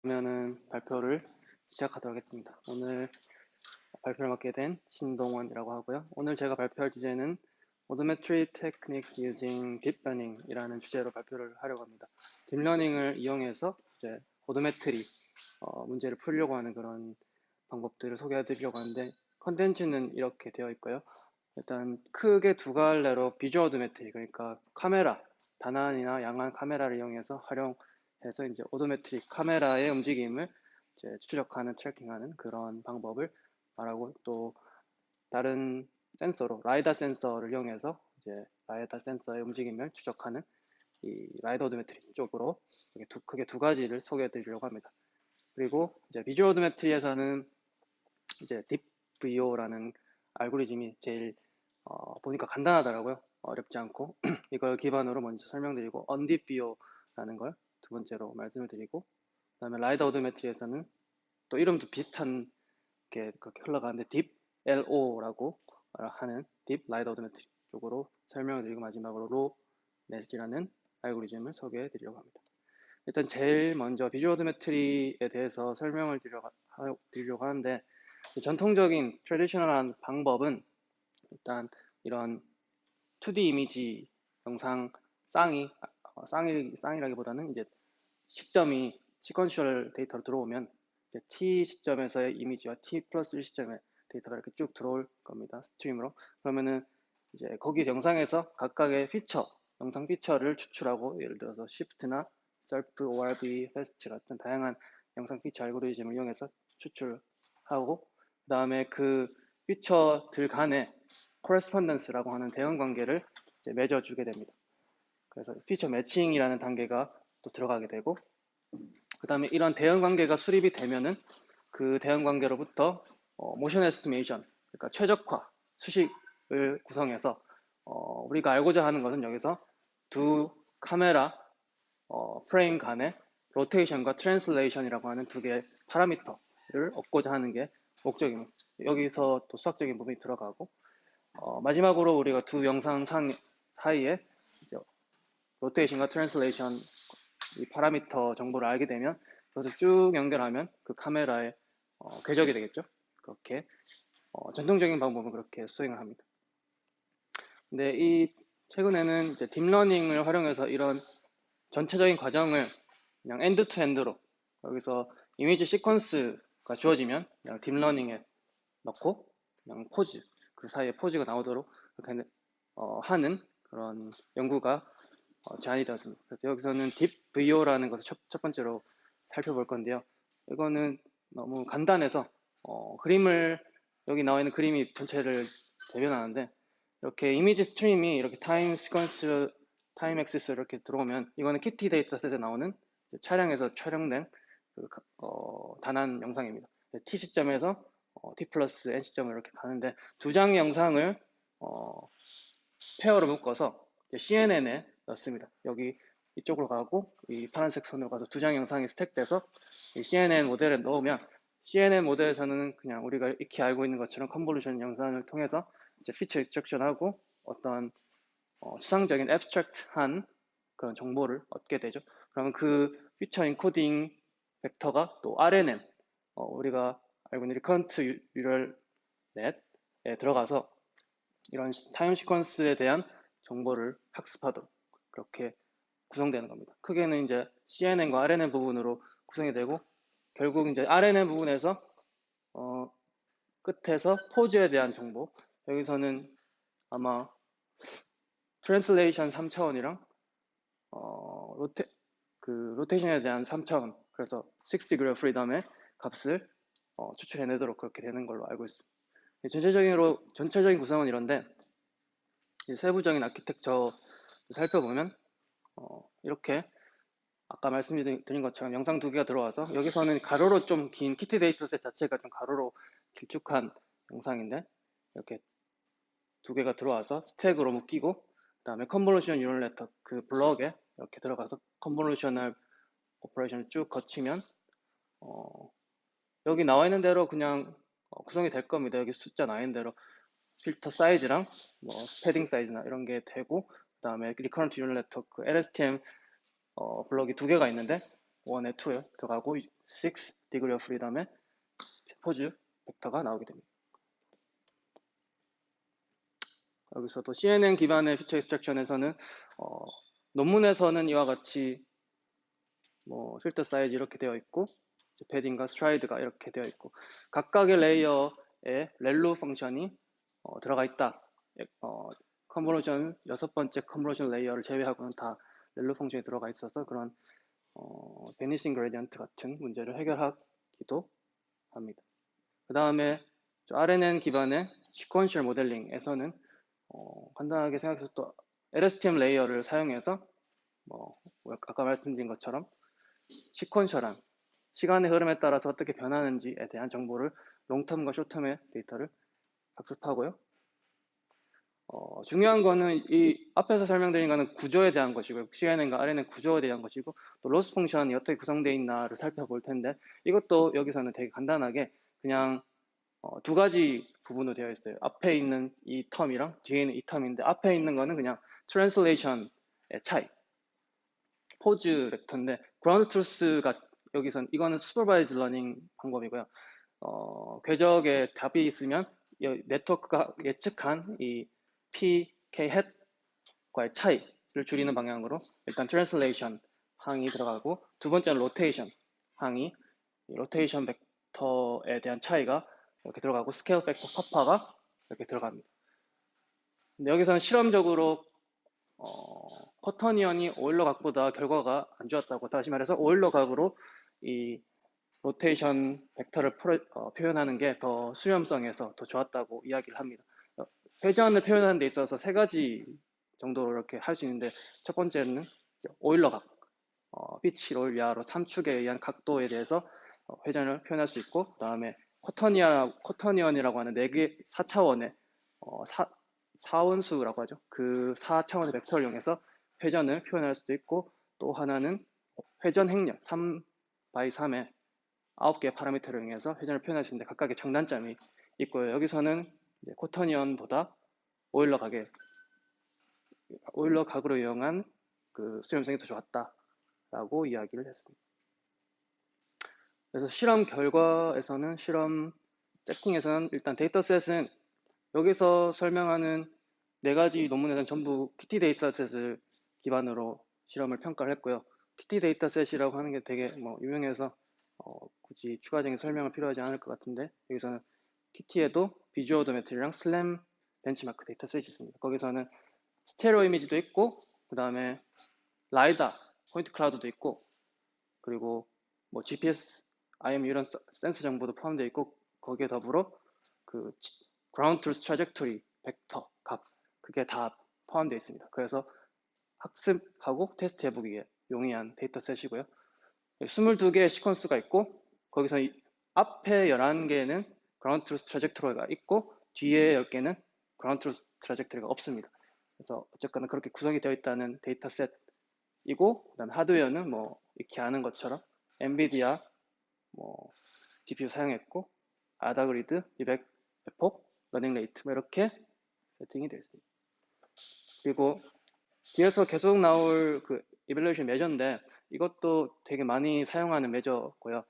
그러면은 발표를 시작하도록 하겠습니다. 오늘 발표를 맡게 된 신동원이라고 하고요. 오늘 제가 발표할 주제는 Odometry Techniques Using Deep Learning 이라는 주제로 발표를 하려고 합니다. 딥러닝을 이용해서 이제 오도메트리 문제를 풀려고 하는 그런 방법들을 소개해 드리려고 하는데, 컨텐츠는 이렇게 되어 있고요. 일단 크게 두 갈래로 비주얼 오도메트리, 그러니까 카메라, 단안이나 양안 카메라를 이용해서 활용해서 이제 오도메트리 카메라의 움직임을 이제 추적하는, 트래킹하는 그런 방법을 말하고, 또 다른 센서로 라이다 센서를 이용해서 이제 라이다 센서의 움직임을 추적하는 이 라이더 오도메트리 쪽으로 크게 두 가지를 소개해 드리려고 합니다. 그리고 이제 비주얼 오도메트리에서는 이제 딥VO라는 알고리즘이 제일 보니까 간단하더라고요. 어렵지 않고 이걸 기반으로 먼저 설명드리고, 언딥VO라는 걸 두 번째로 말씀을 드리고, 그다음에 라이더 오도메트리에서는 또 이름도 비슷한 게 그렇게 흘러가는데 딥LO라고 하는 딥 라이더 오도메트리 쪽으로 설명을 드리고, 마지막으로 로 넷이라는 알고리즘을 소개해 드리려고 합니다. 일단 제일 먼저 비주얼 오도메트리에 대해서 설명을 드리려고 하는데, 전통적인 트레디셔널한 방법은 일단 이런 2D 이미지 영상 쌍이라기보다는 이제 시점이 시퀀셜 데이터로 들어오면 이제 T 시점에서의 이미지와 T 플러스 1 시점의 데이터가 이렇게 쭉 들어올 겁니다. 스트림으로. 그러면은 이제 거기 영상에서 각각의 영상 피처를 추출하고, 예를 들어서 Shift나 SERP, ORB, FAST 같은 다양한 영상 피처 알고리즘을 이용해서 추출하고, 그 다음에 그 피처들 간의 코레스폰던스라고 하는 대응 관계를 이제 맺어주게 됩니다. 그래서 피처 매칭이라는 단계가 또 들어가게 되고, 그 다음에 이런 대응 관계가 수립이 되면은 그 대응 관계로부터 모션 에스티메이션, 그러니까 최적화 수식을 구성해서 우리가 알고자 하는 것은 여기서 두 카메라 프레임 간의 로테이션과 트랜슬레이션이라고 하는 두 개의 파라미터를 얻고자 하는 게 목적입니다. 여기서 또 수학적인 부분이 들어가고, 마지막으로 우리가 두 영상 사이에 이제 로테이션과 트랜슬레이션 이 파라미터 정보를 알게 되면 그것을 쭉 연결하면 그 카메라의 궤적이 되겠죠. 그렇게 전통적인 방법은 그렇게 수행을 합니다. 근데 이 최근에는 이제 딥러닝을 활용해서 이런 전체적인 과정을 그냥 엔드 투 엔드로, 여기서 이미지 시퀀스가 주어지면 그냥 딥러닝에 넣고 그냥 포즈, 그 사이에 포즈가 나오도록 그렇게 하는 그런 연구가 제안이 되었습니다. 그래서 여기서는 딥VO라는 것을 첫 번째로 살펴볼 건데요. 이거는 너무 간단해서 여기 나와 있는 그림이 전체를 대변하는데, 이렇게 이미지 스트림이 이렇게 타임 시퀀스, 타임 엑시스 이렇게 들어오면, 이거는 키티 데이터셋에 나오는 차량에서 촬영된 단한 영상입니다. T 시점에서 T 플러스 N 시점을 이렇게 가는데, 두 장의 영상을 페어로 묶어서 CNN에 넣습니다. 여기 이쪽으로 가고 이 파란색 선으로 가서 두 장의 영상이 스택돼서 이 CNN 모델에 넣으면, CNN 모델에서는 그냥 우리가 익히 알고 있는 것처럼 컨볼루션 영상을 통해서 이제 피처 익스트랙션하고 어떤 추상적인 애브스트랙트한 그런 정보를 얻게 되죠. 그러면 그 피처 인코딩 벡터가 또 RNN, 우리가 알고 있는 리커런트 뉴럴 넷에 들어가서 이런 타임 시퀀스에 대한 정보를 학습하도록 그렇게 구성되는 겁니다. 크게는 이제 CNN과 RNN 부분으로 구성이 되고, 결국 이제 RNN 부분에서 끝에서 포즈에 대한 정보, 여기서는 아마 트랜슬레이션 3차원이랑 로테이션에 대한 3차원, 그래서 6 degree of freedom의 값을 추출해내도록 그렇게 되는 걸로 알고 있습니다. 전체적인 구성은 이런데, 세부적인 아키텍처 살펴보면 이렇게 아까 말씀드린 것처럼 영상 두 개가 들어와서, 여기서는 가로로 좀 긴 키티 데이터셋 자체가 좀 가로로 길쭉한 영상인데, 이렇게 두 개가 들어와서 스택으로 묶이고, 그 다음에 컨볼루션 뉴럴 네트워크 그 블럭에 이렇게 들어가서 컨볼루셔널 오퍼레이션을 쭉 거치면 여기 나와 있는 대로 그냥 구성이 될 겁니다. 여기 숫자 나와 있는 대로 필터 사이즈랑 뭐 패딩 사이즈나 이런 게 되고, 그 다음에 리커런트 뉴럴 네트워크 LSTM 블럭이 두 개가 있는데 1에 2에 들어가고, 6 degree of freedom의 포즈 벡터가 나오게 됩니다. 여기서 또 CNN 기반의 피처 익스트랙션에서는 논문에서는 이와 같이 뭐 필터 사이즈 이렇게 되어 있고 패딩과 스트라이드가 이렇게 되어 있고 각각의 레이어에 렐루 펑션이 들어가 있다. 컨볼루션 6번째 컨볼루션 레이어를 제외하고는 다 렐루 펑션이 들어가 있어서 그런 베니싱 그레디언트 같은 문제를 해결하기도 합니다. 그 다음에 RNN 기반의 시퀀셜 모델링에서는 간단하게 생각해서 또 LSTM 레이어를 사용해서 아까 말씀드린 것처럼 시퀀셜한 시간의 흐름에 따라서 어떻게 변하는지에 대한 정보를 롱텀과 숏텀의 데이터를 학습하고요. 중요한 거는 이 앞에서 설명드린 거는 구조에 대한 것이고 CNN과 RNN 구조에 대한 것이고 또 로스 펑션이 어떻게 구성되어 있나를 살펴볼 텐데 이것도 여기서는 되게 간단하게 그냥 두 가지 부분으로 되어 있어요. 앞에 있는 이 텀이랑 뒤에 있는 이 텀인데 앞에 있는 거는 그냥 트랜슬레이션의 차이 포즈 벡터인데 그라운드 트루스가 여기선 이거는 슈퍼바이즈 러닝 방법이고요. 궤적에 답이 있으면 네트워크가 예측한 이 p, k 햇과의 차이를 줄이는 방향으로 일단 트랜슬레이션 항이 들어가고 두 번째는 로테이션 항이 로테이션 벡터에 대한 차이가 이렇게 들어가고 스케일 팩터 파파가 이렇게 들어갑니다. 근데 여기서는 실험적으로 커터니언이 오일러 각보다 결과가 안 좋았다고 다시 말해서 오일러 각으로 이 로테이션 벡터를 표현하는 게 더 수렴성에서 더 좋았다고 이야기를 합니다. 회전을 표현하는 데 있어서 세 가지 정도로 이렇게 할 수 있는데 첫 번째는 오일러 각, 피치롤 위아로 3축에 의한 각도에 대해서 회전을 표현할 수 있고 그 다음에 커터니언이라고 하는 4개 4차원의 4원수라고 하죠. 그 4차원의 벡터를 이용해서 회전을 표현할 수도 있고 또 하나는 회전 행렬 3x3의 9개의 파라미터를 이용해서 회전을 표현할 수 있는데 각각의 장단점이 있고요. 여기서는 코터니언보다 오일러 각으로 이용한 그 수렴성이 더 좋았다라고 이야기를 했습니다. 그래서 실험 결과에서는 실험 세팅에서는 일단 데이터셋은 여기서 설명하는 4가지 논문에서는 전부 PT 데이터셋을 기반으로 실험을 평가를 했고요. PT 데이터셋이라고 하는 게 되게 유명해서 굳이 추가적인 설명은 필요하지 않을 것 같은데 여기서는 TT에도 비주얼 오도메트리랑 슬램 벤치마크 데이터셋이 있습니다. 거기서는 스테레오 이미지도 있고 그 다음에 라이다 포인트 클라우드도 있고 그리고 GPS, IM 이런 센서 정보도 포함되어 있고 거기에 더불어 그 ground truth trajectory 벡터 값 그게 다 포함되어 있습니다. 그래서 학습하고 테스트 해보기에 용이한 데이터셋이고요. 22개의 시퀀스가 있고 거기서 앞에 11개는 ground truth trajectory가 있고 뒤에 10개는 ground truth trajectory가 없습니다. 그래서 어쨌거나 그렇게 구성이 되어 있다는 데이터셋이고 그다음에 하드웨어는 이렇게 아는 것처럼 엔비디아 GPU 사용했고 아다그리드 200 에폭 러닝 레이트 이렇게 세팅이 되어 있습니다. 그리고 뒤에서 계속 나올 그 이밸루에이션 메저인데 이것도 되게 많이 사용하는 메저고요.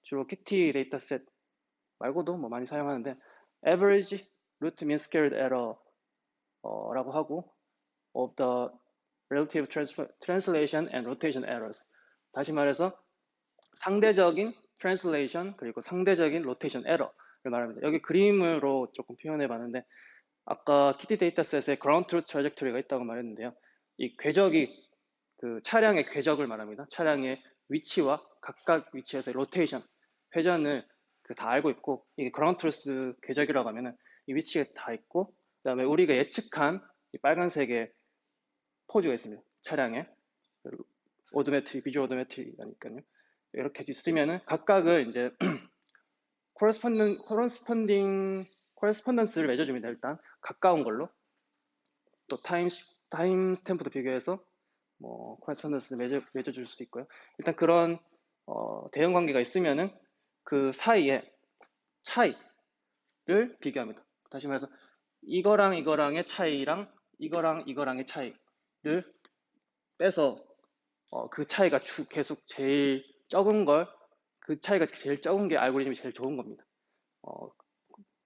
주로 KT 데이터셋 말고도 많이 사용하는데 average root mean squared error 라고 하고 of the relative translation and rotation errors. 다시 말해서 상대적인 translation 그리고 상대적인 rotation error를 말합니다. 여기 그림으로 조금 표현해 봤는데 아까 KT 데이터셋에 ground truth trajectory가 있다고 말했는데요. 이 궤적이 그 차량의 궤적을 말합니다. 차량의 위치와 각각 위치에서의 로테이션, 회전을 다 알고 있고 이게 ground truth 궤적이라고 하면은 이 위치에 다 있고 그다음에 우리가 예측한 이 빨간색의 포즈가 있습니다. 차량에 오도메트리, 비주얼 오도메트리라니까요. 이렇게 있으면은 각각을 이제 코레스폰던스를 맺어줍니다. 일단 가까운 걸로 또 타임 스탬프도 비교해서 코레스폰던스를 맺어줄 수도 있고요. 일단 그런 대응 관계가 있으면은 그 사이에 차이를 비교합니다. 다시 말해서 이거랑 이거랑의 차이랑 이거랑 이거랑의 차이를 빼서 그 차이가 계속 제일 적은 걸 그 차이가 제일 적은 게 알고리즘이 제일 좋은 겁니다.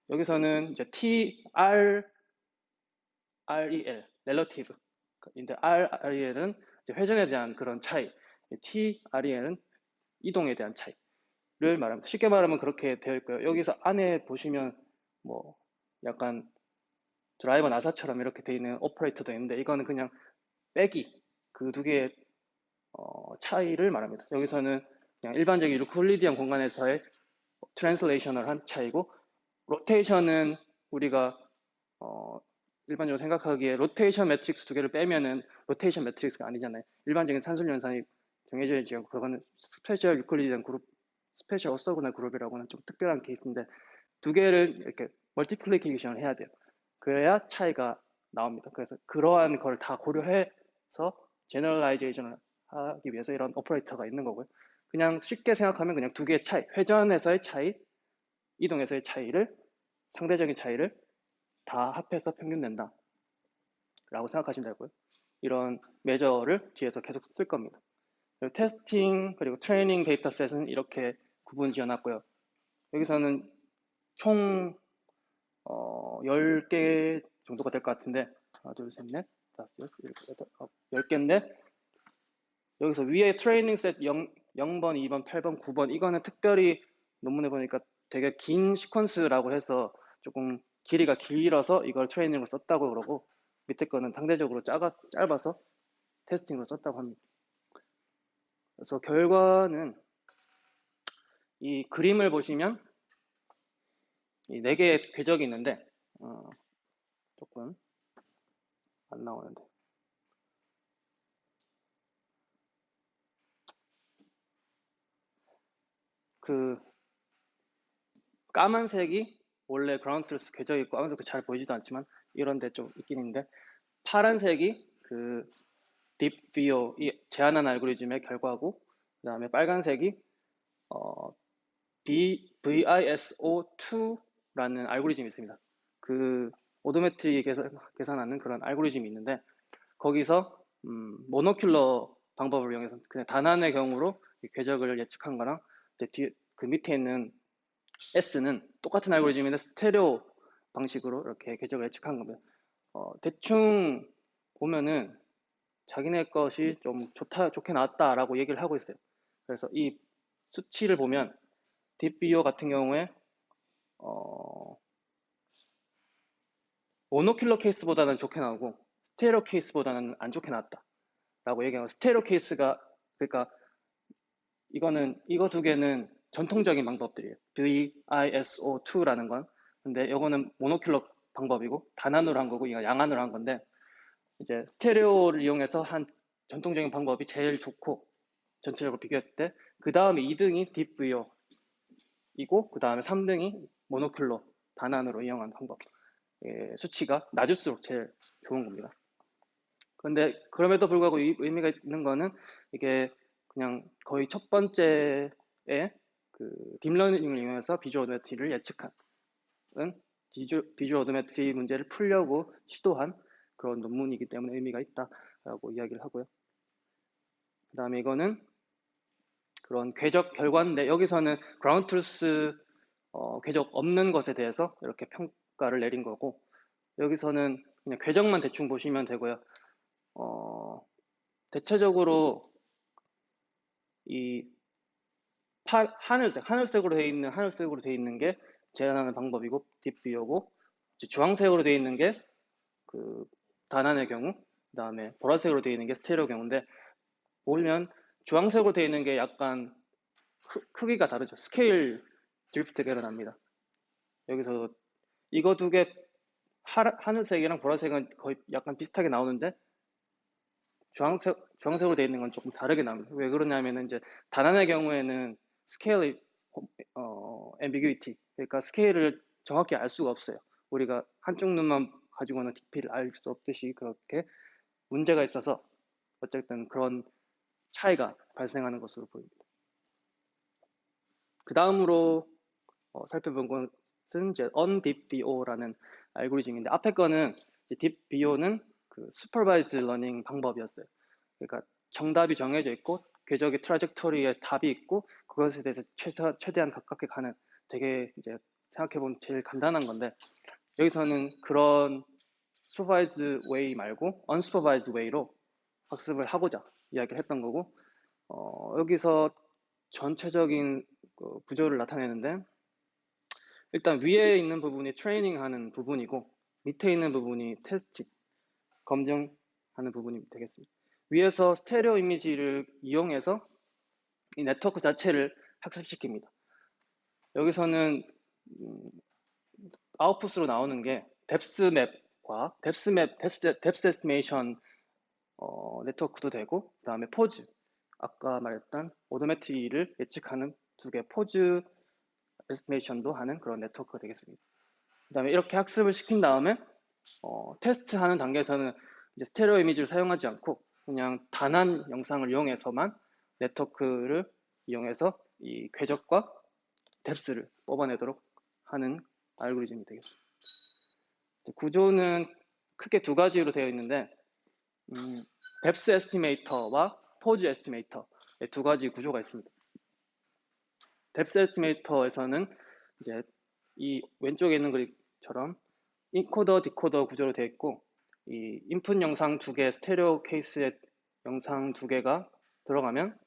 여기서는 이제 TRREL, relative. 인데 RREL은 회전에 대한 그런 차이, TREL은 이동에 대한 차이를 말합니다. 쉽게 말하면 그렇게 되어 있고요. 여기서 안에 보시면 뭐 약간 드라이버 나사처럼 이렇게 되어 있는 오퍼레이터도 있는데 이거는 그냥 빼기 그 두 개의 차이를 말합니다. 여기서는 그냥 일반적인 유클리디안 공간에서의 트랜슬레이셔널한 차이고 로테이션은 우리가 일반적으로 생각하기에 로테이션 매트릭스 두 개를 빼면은 로테이션 매트릭스가 아니잖아요. 일반적인 산술 연산이 정해져 있지 않고 그거는 스페셜 유클리디안 그룹, 스페셜 오서고널 그룹이라고는 좀 특별한 케이스인데 두 개를 이렇게 멀티플리케이션을 해야 돼요. 그래야 차이가 나옵니다. 그래서 그러한 걸 다 고려해서 제너럴라이제이션을 하기 위해서 이런 오퍼레이터가 있는 거고요. 그냥 쉽게 생각하면 그냥 두 개의 차이, 회전에서의 차이, 이동에서의 차이를 상대적인 차이를 다 합해서 평균 낸다 라고 생각하시면 되고요. 이런 매저를 뒤에서 계속 쓸 겁니다. 테스팅 그리고 트레이닝 데이터셋은 이렇게 구분 지어놨고요. 여기서는 총 10개 정도가 될 것 같은데 하나, 둘, 셋, 넷, 다섯, 여섯, 일곱, 여덟, 아홉, 10개인데 여기서 위에 트레이닝 셋 0번, 2번, 8번, 9번 이거는 특별히 논문에 보니까 되게 긴 시퀀스라고 해서 조금 길이가 길어서 이걸 트레이닝으로 썼다고 그러고 밑에 거는 상대적으로 짧아서 테스팅으로 썼다고 합니다. 그래서 결과는 이 그림을 보시면 이 4개의 궤적이 있는데 조금 안 나오는데 그 까만색이 원래 그라운드 트루스 궤적이 있고 까만색도 잘 보이지도 않지만 이런 데 좀 있긴 있는데 파란색이 그 딥비오 이 제한한 알고리즘의 결과고 그 다음에 빨간색이 VISO2라는 알고리즘이 있습니다. 그 오도메트리 계산하는 그런 알고리즘이 있는데 거기서 모노큘러 방법을 이용해서 그냥 단한의 경우로 궤적을 예측한 거랑 그 밑에 있는 S는 똑같은 알고리즘인데 스테레오 방식으로 이렇게 궤적을 예측한 겁니다. 대충 보면은 자기네 것이 좀 좋게 나왔다라고 얘기를 하고 있어요. 그래서 이 수치를 보면 딥비오 같은 경우에 모노큘러 케이스보다는 좋게 나오고 스테레오 케이스보다는 안 좋게 나왔다라고 얘기하고 스테레오 케이스가 그러니까 이거 두 개는 전통적인 방법들이에요. VISO2라는 건 근데 이거는 모노큘러 방법이고 단안으로 한 거고 이거 양안으로 한 건데 이제 스테레오를 이용해서 한 전통적인 방법이 제일 좋고 전체적으로 비교했을 때 그 다음에 2등이 딥비오이고 그 다음에 3등이 모노큘러 단안으로 이용한 방법 수치가 낮을수록 제일 좋은 겁니다. 그런데 그럼에도 불구하고 의미가 있는 거는 이게 그냥 거의 첫 번째에 그 딥러닝을 이용해서 비주얼 오도메트리를 예측한 비주얼 오도메트리 문제를 풀려고 시도한 그런 논문이기 때문에 의미가 있다라고 이야기를 하고요. 그 다음에 이거는 그런 궤적 결과인데 여기서는 그라운드 트루스 궤적 없는 것에 대해서 이렇게 평가를 내린 거고 여기서는 그냥 궤적만 대충 보시면 되고요. 대체적으로 이 하늘색으로 되어 있는 게 제한하는 방법이고 딥비오고 주황색으로 되어 있는 게 그 단안의 경우 그다음에 보라색으로 되어 있는 게 스테레오 경우인데 보면 주황색으로 되어 있는 게 약간 크기가 다르죠. 스케일 드리프트가 일어납니다. 여기서 이거 두 개 하늘색이랑 보라색은 거의 약간 비슷하게 나오는데 주황색으로 되어 있는 건 조금 다르게 나옵니다. 왜 그러냐면은 이제 단안의 경우에는 스케일이 ambiguity 그러니까 스케일을 정확히 알 수가 없어요. 우리가 한쪽 눈만 가지고는 DP를 알 수 없듯이 그렇게 문제가 있어서 어쨌든 그런 차이가 발생하는 것으로 보입니다. 그 다음으로 살펴본 것은 이제 undeepBO라는 알고리즘인데 앞에 거는 deepBO는 그 supervised learning 방법이었어요. 그러니까 정답이 정해져 있고 궤적의 트라젝터리에 답이 있고 그것에 대해서 최대한 가깝게 가는 되게 이제 생각해보면 제일 간단한 건데 여기서는 그런 supervised way 말고 unsupervised way로 학습을 하고자 이야기를 했던 거고 여기서 전체적인 그 구조를 나타내는데 일단 위에 있는 부분이 트레이닝하는 부분이고 밑에 있는 부분이 테스트 검증하는 부분이 되겠습니다. 위에서 스테레오 이미지를 이용해서 이 네트워크 자체를 학습시킵니다. 여기서는 아웃풋으로 나오는 게 뎁스맵과 뎁스 에스티메이션 네트워크도 되고 그 다음에 포즈 아까 말했던 오도메트리를 예측하는 두 개 포즈 에스티메이션도 하는 그런 네트워크가 되겠습니다. 그 다음에 이렇게 학습을 시킨 다음에 테스트하는 단계에서는 이제 스테레오 이미지를 사용하지 않고 그냥 단한 영상을 이용해서만 네트워크를 이용해서 이 궤적과 뎁스를 뽑아내도록 하는 알고리즘이 되겠습니다. 구조는 크게 두 가지로 되어 있는데 뎁스 에스티메이터와 포즈 에스티메이터 두 가지 구조가 있습니다. 뎁스 에스티메이터에서는 이제 이 왼쪽에 있는 그림처럼 인코더 디코더 구조로 되어 있고 이 인풋 영상 두 개 스테레오 케이스의 영상 두 개가 들어가면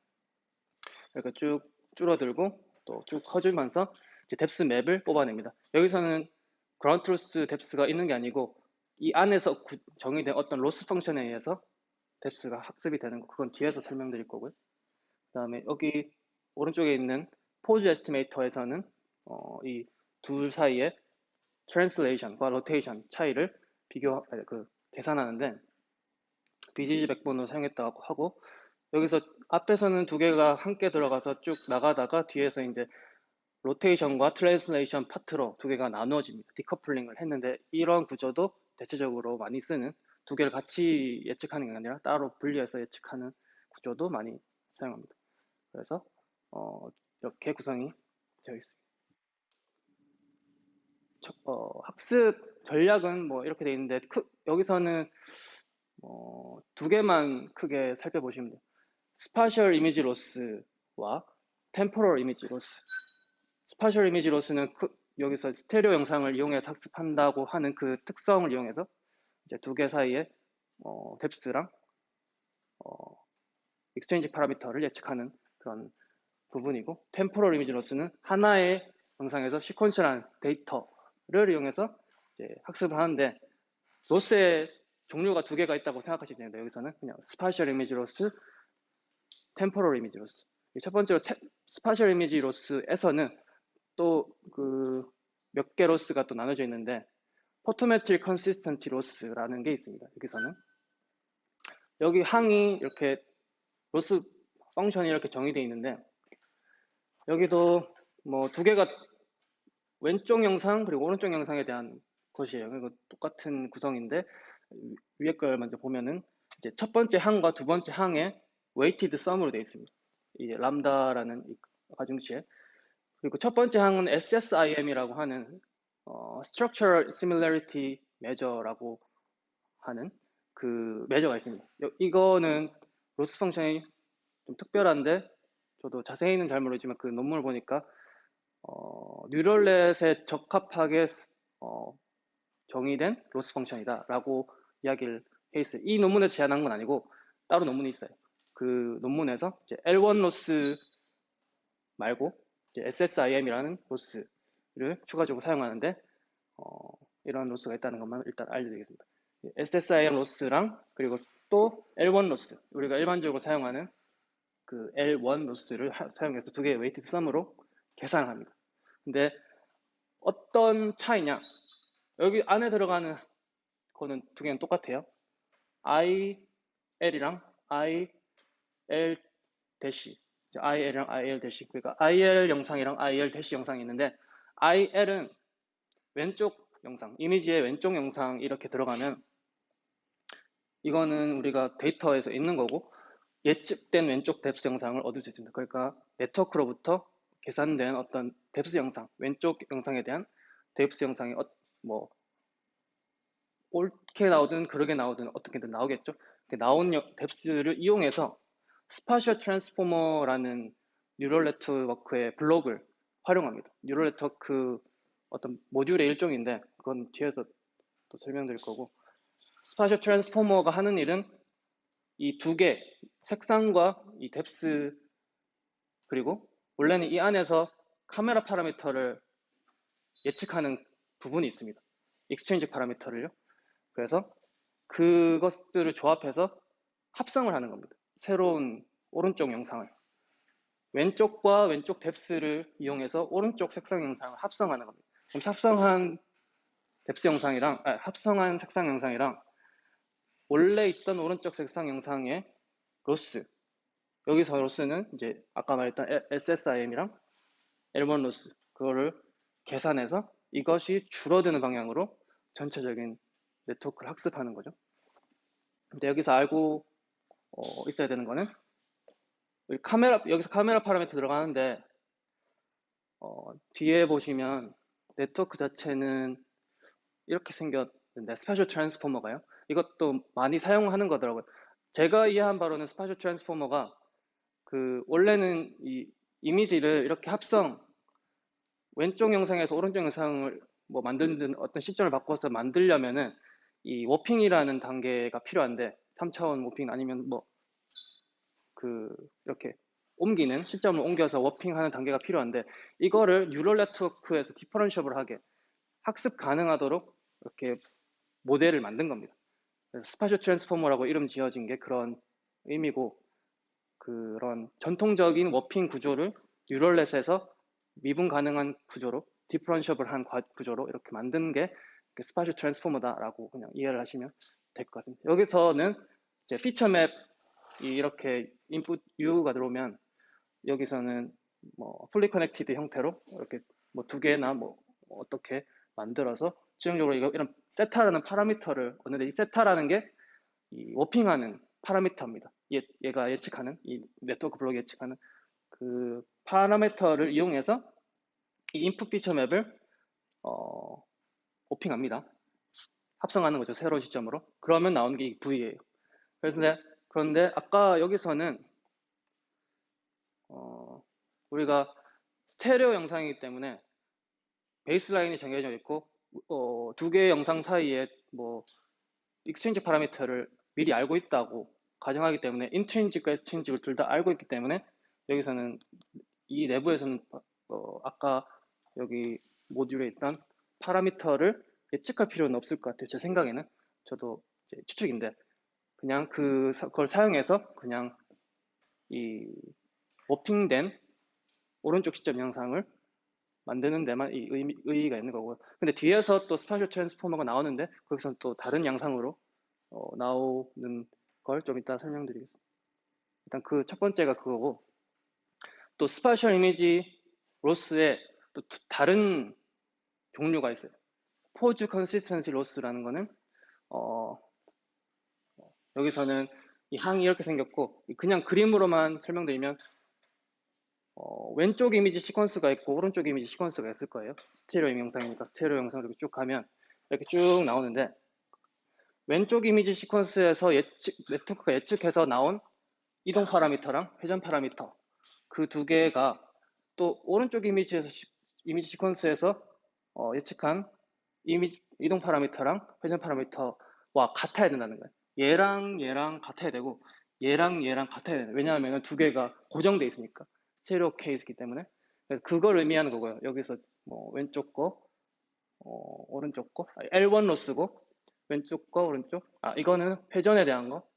이렇게 쭉 줄어들고 또 쭉 커지면서 이제 뎁스 맵을 뽑아냅니다. 여기서는 그라운드 트루스 뎁스가 있는 게 아니고 이 안에서 정의된 어떤 로스 펑션에 의해서 뎁스가 학습이 되는 거 그건 뒤에서 설명드릴 거고요. 그 다음에 여기 오른쪽에 있는 포즈 에스티메이터에서는 이 둘 사이의 트랜슬레이션과 로테이션 차이를 계산하는데 BGG 백본으로 사용했다고 하고 여기서 앞에서는 두 개가 함께 들어가서 쭉 나가다가 뒤에서 이제 로테이션과 트랜슬레이션 파트로 두 개가 나누어집니다. 디커플링을 했는데 이런 구조도 대체적으로 많이 쓰는 두 개를 같이 예측하는 게 아니라 따로 분리해서 예측하는 구조도 많이 사용합니다. 그래서 이렇게 구성이 되어 있습니다. 학습 전략은 뭐 이렇게 되어 있는데 여기서는 두 개만 크게 살펴보시면 돼요. 스파셜 이미지 로스와 템포럴 이미지 로스. 스파셜 이미지 로스는 여기서 스테레오 영상을 이용해서 학습한다고 하는 그 특성을 이용해서 이제 두 개 사이에 뎁스랑 익스체인지 파라미터를 예측하는 그런 부분이고 템포럴 이미지 로스는 하나의 영상에서 시퀀셜한 데이터를 이용해서 이제 학습을 하는데 로스의 종류가 두 개가 있다고 생각하시면 됩니다. 여기서는 그냥 스파셜 이미지 로스, 템포럴 이미지 로스. 첫 번째로 스파셜 이미지 로스에서는 또 그 몇 개 로스가 또 나눠져 있는데 포토메트릭 컨시스턴티 로스라는 게 있습니다. 여기서는 여기 항이 이렇게 로스 펑션이 이렇게 정의되어 있는데 여기도 뭐 두 개가 왼쪽 영상 그리고 오른쪽 영상에 대한 것이에요. 이거 똑같은 구성인데 위에 걸 먼저 보면은 이제 첫 번째 항과 두 번째 항에 웨이티드 썸으로 되어 있습니다. 이 람다라는 가중치에 그리고 첫 번째 항은 SSIM이라고 하는 Structural Similarity Measure라고 하는 그 메저가 있습니다. 이거는 로스 펑션이 좀 특별한데 저도 자세히는 잘 모르지만 그 논문을 보니까 뉴럴넷에 적합하게 정의된 로스 펑션이다라고 이야기를 해 있어요. 이 논문에서 제안한 건 아니고 따로 논문이 있어요. 그 논문에서 이제 L1 로스 말고 이제 SSIM이라는 로스를 추가적으로 사용하는데 이런 로스가 있다는 것만 일단 알려드리겠습니다. SSIM 로스랑 그리고 또 L1 로스 우리가 일반적으로 사용하는 그 L1 로스를 사용해서 두 개의 웨이티드 썸으로 계산을 합니다. 근데 어떤 차이냐? 여기 안에 들어가는 거는 두 개는 똑같아요. IL이랑 IL 대시, IL이랑 IL 대시. 그러니까 IL 영상이랑 IL 대시 영상이 있는데 IL은 왼쪽 영상, 이미지의 왼쪽 영상 이렇게 들어가면 이거는 우리가 데이터에서 있는 거고 예측된 왼쪽 뎁스 영상을 얻을 수 있습니다. 그러니까 네트워크로부터 계산된 어떤 뎁스 영상, 왼쪽 영상에 대한 뎁스 영상이 뭐 옳게 나오든 그르게 나오든 어떻게든 나오겠죠. 나온 뎁스를 이용해서 스파셜 트랜스포머라는 뉴럴 네트워크의 블록을 활용합니다. 뉴럴 네트워크 어떤 모듈의 일종인데 그건 뒤에서 또 설명드릴 거고, 스파셜 트랜스포머가 하는 일은 이 두 개, 색상과 이 뎁스, 그리고 원래는 이 안에서 카메라 파라미터를 예측하는 부분이 있습니다. 익스체인지 파라미터를요. 그래서 그것들을 조합해서 합성을 하는 겁니다. 새로운 오른쪽 영상을. 왼쪽과 왼쪽 뎁스를 이용해서 오른쪽 색상 영상을 합성하는 겁니다. 그럼 합성한 뎁스 영상이랑, 합성한 색상 영상이랑 원래 있던 오른쪽 색상 영상의 로스, 여기서 로스는 이제 아까 말했던 SSIM이랑 L1 로스, 그거를 계산해서 이것이 줄어드는 방향으로 전체적인 네트워크를 학습하는 거죠. 근데 여기서 알고 있어야 되는 거는 여기서 카메라 파라미터 들어가는데 뒤에 보시면 네트워크 자체는 이렇게 생겼는데, 스파셜 트랜스포머가요. 이것도 많이 사용하는 거더라고요. 제가 이해한 바로는 스파셜 트랜스포머가 원래는 이 이미지를 이렇게 왼쪽 영상에서 오른쪽 영상을 뭐 만드는 어떤 시점을 바꿔서 만들려면은 이 워핑이라는 단계가 필요한데, 3차원 워핑 아니면 뭐 이렇게 옮기는, 시점을 옮겨서 워핑하는 단계가 필요한데, 이거를 뉴럴 네트워크에서 디퍼런셜을 하게 학습 가능하도록 이렇게 모델을 만든 겁니다. 그래서 스파셜 트랜스포머라고 이름 지어진 게 그런 의미고, 그런 전통적인 워핑 구조를 뉴럴넷에서 미분 가능한 구조로, 디퍼런셜한 구조로 이렇게 만든 게 스파셜 트랜스포머다라고 그냥 이해를 하시면 될 것 같습니다. 여기서는 이제 피처맵 이렇게 인풋 U가 들어오면 여기서는 뭐 풀리 커넥티드 형태로 이렇게 뭐 두 개나 뭐 어떻게 만들어서 최종적으로 이런 세타라는 파라미터를 얻는데, 이 세타라는 게 이 워핑하는 파라미터입니다. 얘가 예측하는, 이 네트워크 블록 예측하는 그 파라미터를 이용해서 이 인풋 피처 맵을 워핑합니다. 합성하는 거죠, 새로운 시점으로. 그러면 나오는 게 이 V예요. 그런데 아까 여기서는 우리가 스테레오 영상이기 때문에 베이스라인이 정해져 있고 두 개의 영상 사이에 뭐 익스체인지 파라미터를 미리 알고 있다고 가정하기 때문에, 인트린직과 엑스트린직을 둘 다 알고 있기 때문에 여기서는 이 내부에서는 아까 여기 모듈에 있던 파라미터를 예측할 필요는 없을 것 같아요. 제 생각에는. 저도 이제 추측인데, 그냥 그걸 사용해서 그냥 이 워핑된 오른쪽 시점 영상을 만드는 데만 이 의의가 있는 거고요. 근데 뒤에서 또 스파셜 트랜스포머가 나오는데 거기서는 또 다른 양상으로 나오는 걸 좀 이따 설명드리겠습니다. 일단 그 첫 번째가 그거고, 또 스파셜 이미지 로스에 또 다른 종류가 있어요. 포즈 컨시스턴시 로스라는 거는 여기서는 이 항이 이렇게 생겼고, 그냥 그림으로만 설명드리면 왼쪽 이미지 시퀀스가 있고 오른쪽 이미지 시퀀스가 있을 거예요. 스테레오 영상이니까 스테레오 영상을 이렇게 쭉 가면 이렇게 쭉 나오는데, 왼쪽 이미지 시퀀스에서 네트워크가 예측해서 나온 이동 파라미터랑 회전 파라미터, 그 두 개가 또 오른쪽 이미지 시퀀스에서 예측한 이동 파라미터랑 회전 파라미터와 같아야 된다는 거예요. 얘랑 같아야 되고 얘랑 같아야 돼요. 왜냐하면 두 개가 고정돼 있으니까, 스테레오 케이스이기 때문에. 그걸 의미하는 거고요. 여기서 뭐 왼쪽 거, 오른쪽 거, L1 로스고, 왼쪽 거, 오른쪽. 이거는 회전에 대한 거,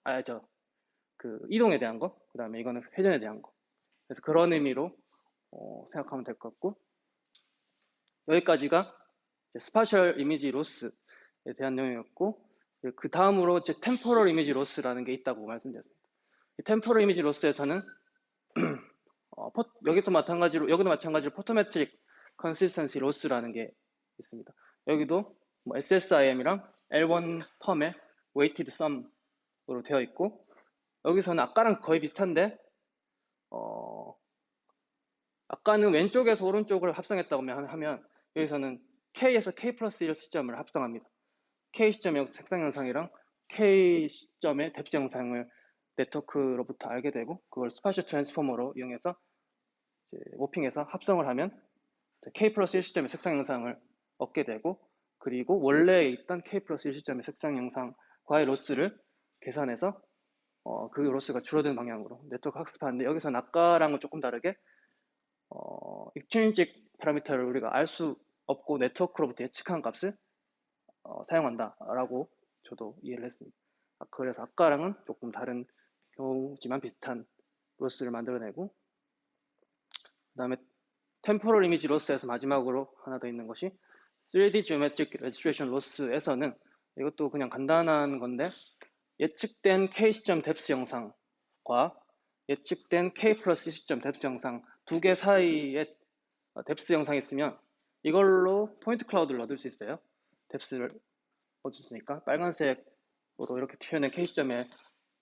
이동에 대한 거, 그 다음에 이거는 회전에 대한 거. 그래서 그런 의미로 생각하면 될 것 같고, 여기까지가 스파셜 이미지 로스에 대한 내용이었고, 그 다음으로 이제 템포럴 이미지 로스라는 게 있다고 말씀드렸습니다. 이 템포럴 이미지 로스에서는 여기도 마찬가지로 포토메트릭 컨시스턴시 로스라는 게 있습니다. 여기도 뭐 SSIM이랑 L1 텀의 웨이티드 썸으로 되어 있고, 여기서는 아까랑 거의 비슷한데 아까는 왼쪽에서 오른쪽을 합성했다고 하면 여기서는 K에서 K 플러스 1 시점을 합성합니다. K 시점의 색상 영상이랑 K 시점의 뎁스 영상을 네트워크로부터 알게 되고, 그걸 스파셜 트랜스포머로 이용해서 이제 모핑해서 합성을 하면 K 플러스 1 시점의 색상 영상을 얻게 되고, 그리고 원래 있던 K 플러스 1 시점의 색상 영상과의 로스를 계산해서 그 로스가 줄어드는 방향으로 네트워크 학습하는데, 여기서는 아까랑은 조금 다르게 extrinsic 파라미터를 우리가 알 수 없고 네트워크로부터 예측한 값을 사용한다라고 저도 이해를 했습니다. 그래서 아까랑은 조금 다른 경우지만 비슷한 로스를 만들어내고, 그 다음에 템포럴 이미지 로스에서 마지막으로 하나 더 있는 것이 3D Geometric Registration Loss에서는, 이것도 그냥 간단한 건데, 예측된 K 시점 뎁스 영상과 예측된 K 플러스 시점 뎁스 영상 두 개 사이에 뎁스 영상이 있으면 이걸로 포인트 클라우드를 얻을 수 있어요. 뎁스를 얻을 수 있으니까 빨간색으로 이렇게 표현된 K 시점에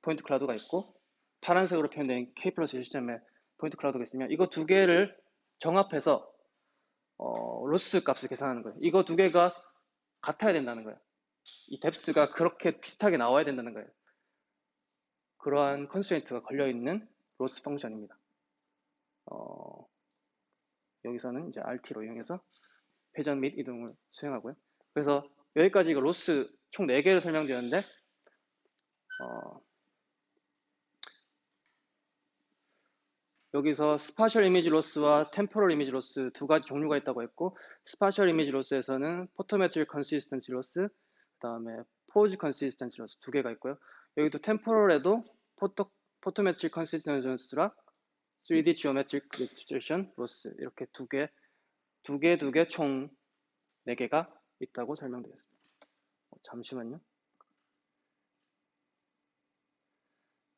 포인트 클라우드가 있고, 파란색으로 표현된 K 플러스 시점에 포인트 클라우드가 있으면 이거 두 개를 정합해서 로스 값을 계산하는 거예요. 이거 두 개가 같아야 된다는 거예요. 이 뎁스가 그렇게 비슷하게 나와야 된다는 거예요. 그러한 컨스트레인트가 걸려있는 로스 펑션입니다. 여기서는 이제 RT로 이용해서 회전 및 이동을 수행하고요. 그래서 여기까지 이거 로스 총 4개를 설명드렸는데, 여기서 스파셜 이미지 로스와 템포럴 이미지 로스 두 가지 종류가 있다고 했고, 스파셜 이미지 로스에서는 포토메트릭 컨시스턴시 로스, 그 다음에 포즈 컨시스턴시 로스 두 개가 있고요. 여기도 템포럴에도 포토메트릭 컨시스턴시 로스랑 3D 지오메트릭 레지스트레이션 로스, 이렇게 두 개 총 4개가 있다고 설명드렸습니다. 잠시만요.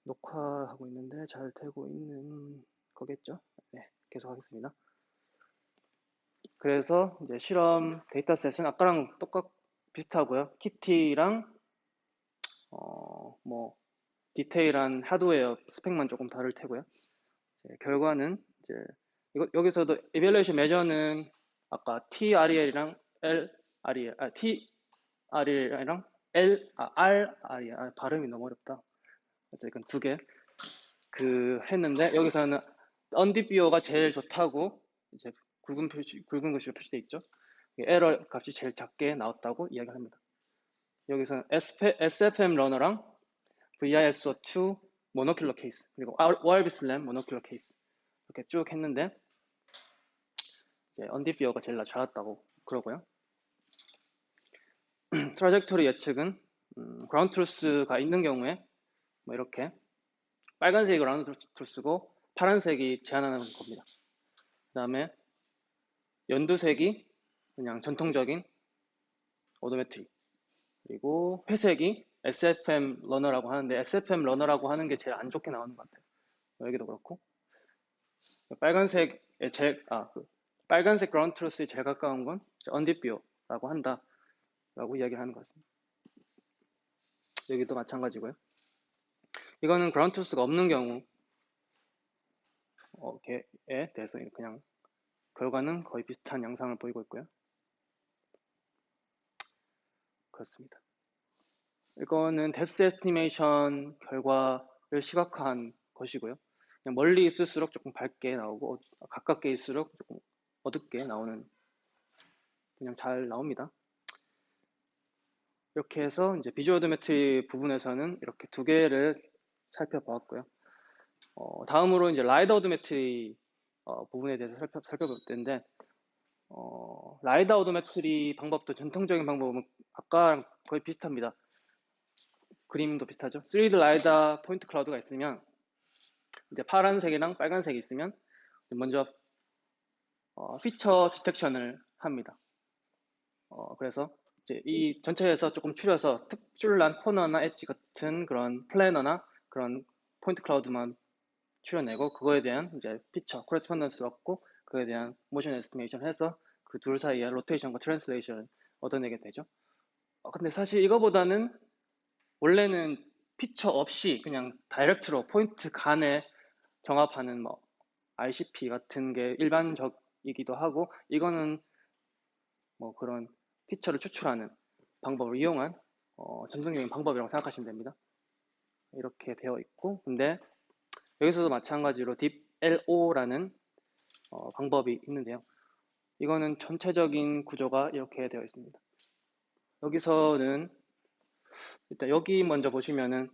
녹화하고 있는데 잘 되고 있는 거겠죠? 네, 계속 하겠습니다. 그래서 이제 실험 데이터셋은 아까랑 비슷하고요. 키티랑 뭐 디테일한 하드웨어 스펙만 조금 다를 테고요. 결과는 이제 여기서도 evaluation measure는 아까 TREL이랑 LREL, TREL이랑 RREL, 발음이 너무 어렵다. 어쨌든 두 개 했는데, 여기서는 언디비오가 제일 좋다고 이제 굵은 글씨로 표시되어 있죠. 에러 값이 제일 작게 나왔다고 이야기합니다. 여기서는 SFM 러너랑 VISO2 모노큘러 케이스, 그리고 ORB 슬램 모노큘러 케이스 이렇게 쭉 했는데, 언디비오가 제일 잘했다고 그러고요. 트라젝토리 예측은 그라운드 트루스가 있는 경우에 뭐 이렇게 빨간색이 그라운드 트루스고 파란색이 제한하는 겁니다. 그 다음에 연두색이 그냥 전통적인 오도메트리, 그리고 회색이 SFM 러너라고 하는데, SFM 러너라고 하는 게 제일 안 좋게 나오는 것 같아요. 여기도 그렇고, 빨간색 그라운드 트루스에 제일 가까운 건 언디비오라고 한다라고 이야기를 하는 것 같습니다. 여기도 마찬가지고요. 이거는 그라운드 트루스가 없는 경우에 대해서 그냥 결과는 거의 비슷한 양상을 보이고 있고요. 그렇습니다. 이거는 뎁스 에스티메이션 결과를 시각화한 것이고요. 그냥 멀리 있을수록 조금 밝게 나오고 가깝게 있을수록 조금 어둡게 나오는, 그냥 잘 나옵니다. 이렇게 해서 이제 비주얼 오도메트리 부분에서는 이렇게 두 개를 살펴보았고요. 다음으로 이제 라이더 오도메트리 부분에 대해서 살펴볼 텐데, 라이더 오도메트리 방법도 전통적인 방법은 아까랑 거의 비슷합니다. 그림도 비슷하죠. 3D 라이더 포인트 클라우드가 있으면 이제 파란색이랑 빨간색이 있으면 먼저 피처 디텍션을 합니다. 그래서 이제 이 전체에서 조금 추려서 특출난 코너나 엣지 같은 그런 플래너나 그런 포인트 클라우드만 추려내고, 그거에 대한 이제 피처 코레스폰던스를 얻고, 그거에 대한 모션 에스티메이션 해서 그 둘 사이의 로테이션과 트랜슬레이션을 얻어내게 되죠. 근데 사실 이거보다는 원래는 피처 없이 그냥 다이렉트로 포인트 간에 정합하는 뭐 ICP 같은 게 일반적이기도 하고, 이거는 뭐 그런 피처를 추출하는 방법을 이용한 전통적인 방법이라고 생각하시면 됩니다. 이렇게 되어 있고, 근데 여기서도 마찬가지로 딥LO라는 방법이 있는데요. 이거는 전체적인 구조가 이렇게 되어 있습니다. 여기서는 일단 여기 먼저 보시면은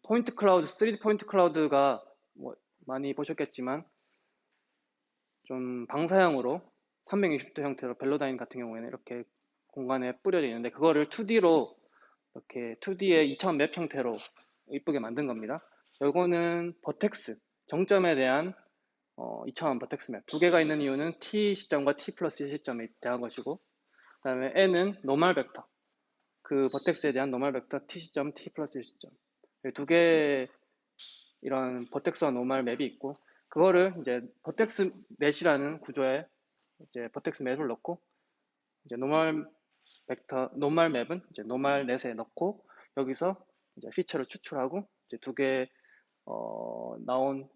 포인트 클라우드, 3D 포인트 클라우드가 뭐 많이 보셨겠지만 좀 방사형으로 360도 형태로 벨로다인 같은 경우에는 이렇게 공간에 뿌려져 있는데 그거를 2D로 이렇게 2D의 2차원 맵 형태로 이쁘게 만든 겁니다. 요거는 버텍스, 정점에 대한 2차원 버텍스 맵. 두 개가 있는 이유는 T 시점과 T 플러스 1 시점에 대한 것이고, 그 다음에 N은 노멀 벡터. 그 버텍스에 대한 노멀 벡터 T 시점, T 플러스 1 시점. 두 개의 이런 버텍스와 노멀 맵이 있고, 그거를 이제 버텍스 넷이라는 구조에 이제 버텍스 맵을 넣고, 이제 노멀 벡터, 노멀 맵은 이제 노멀 넷에 넣고, 여기서 이제 피처를 추출하고, 이제 두 개, 나온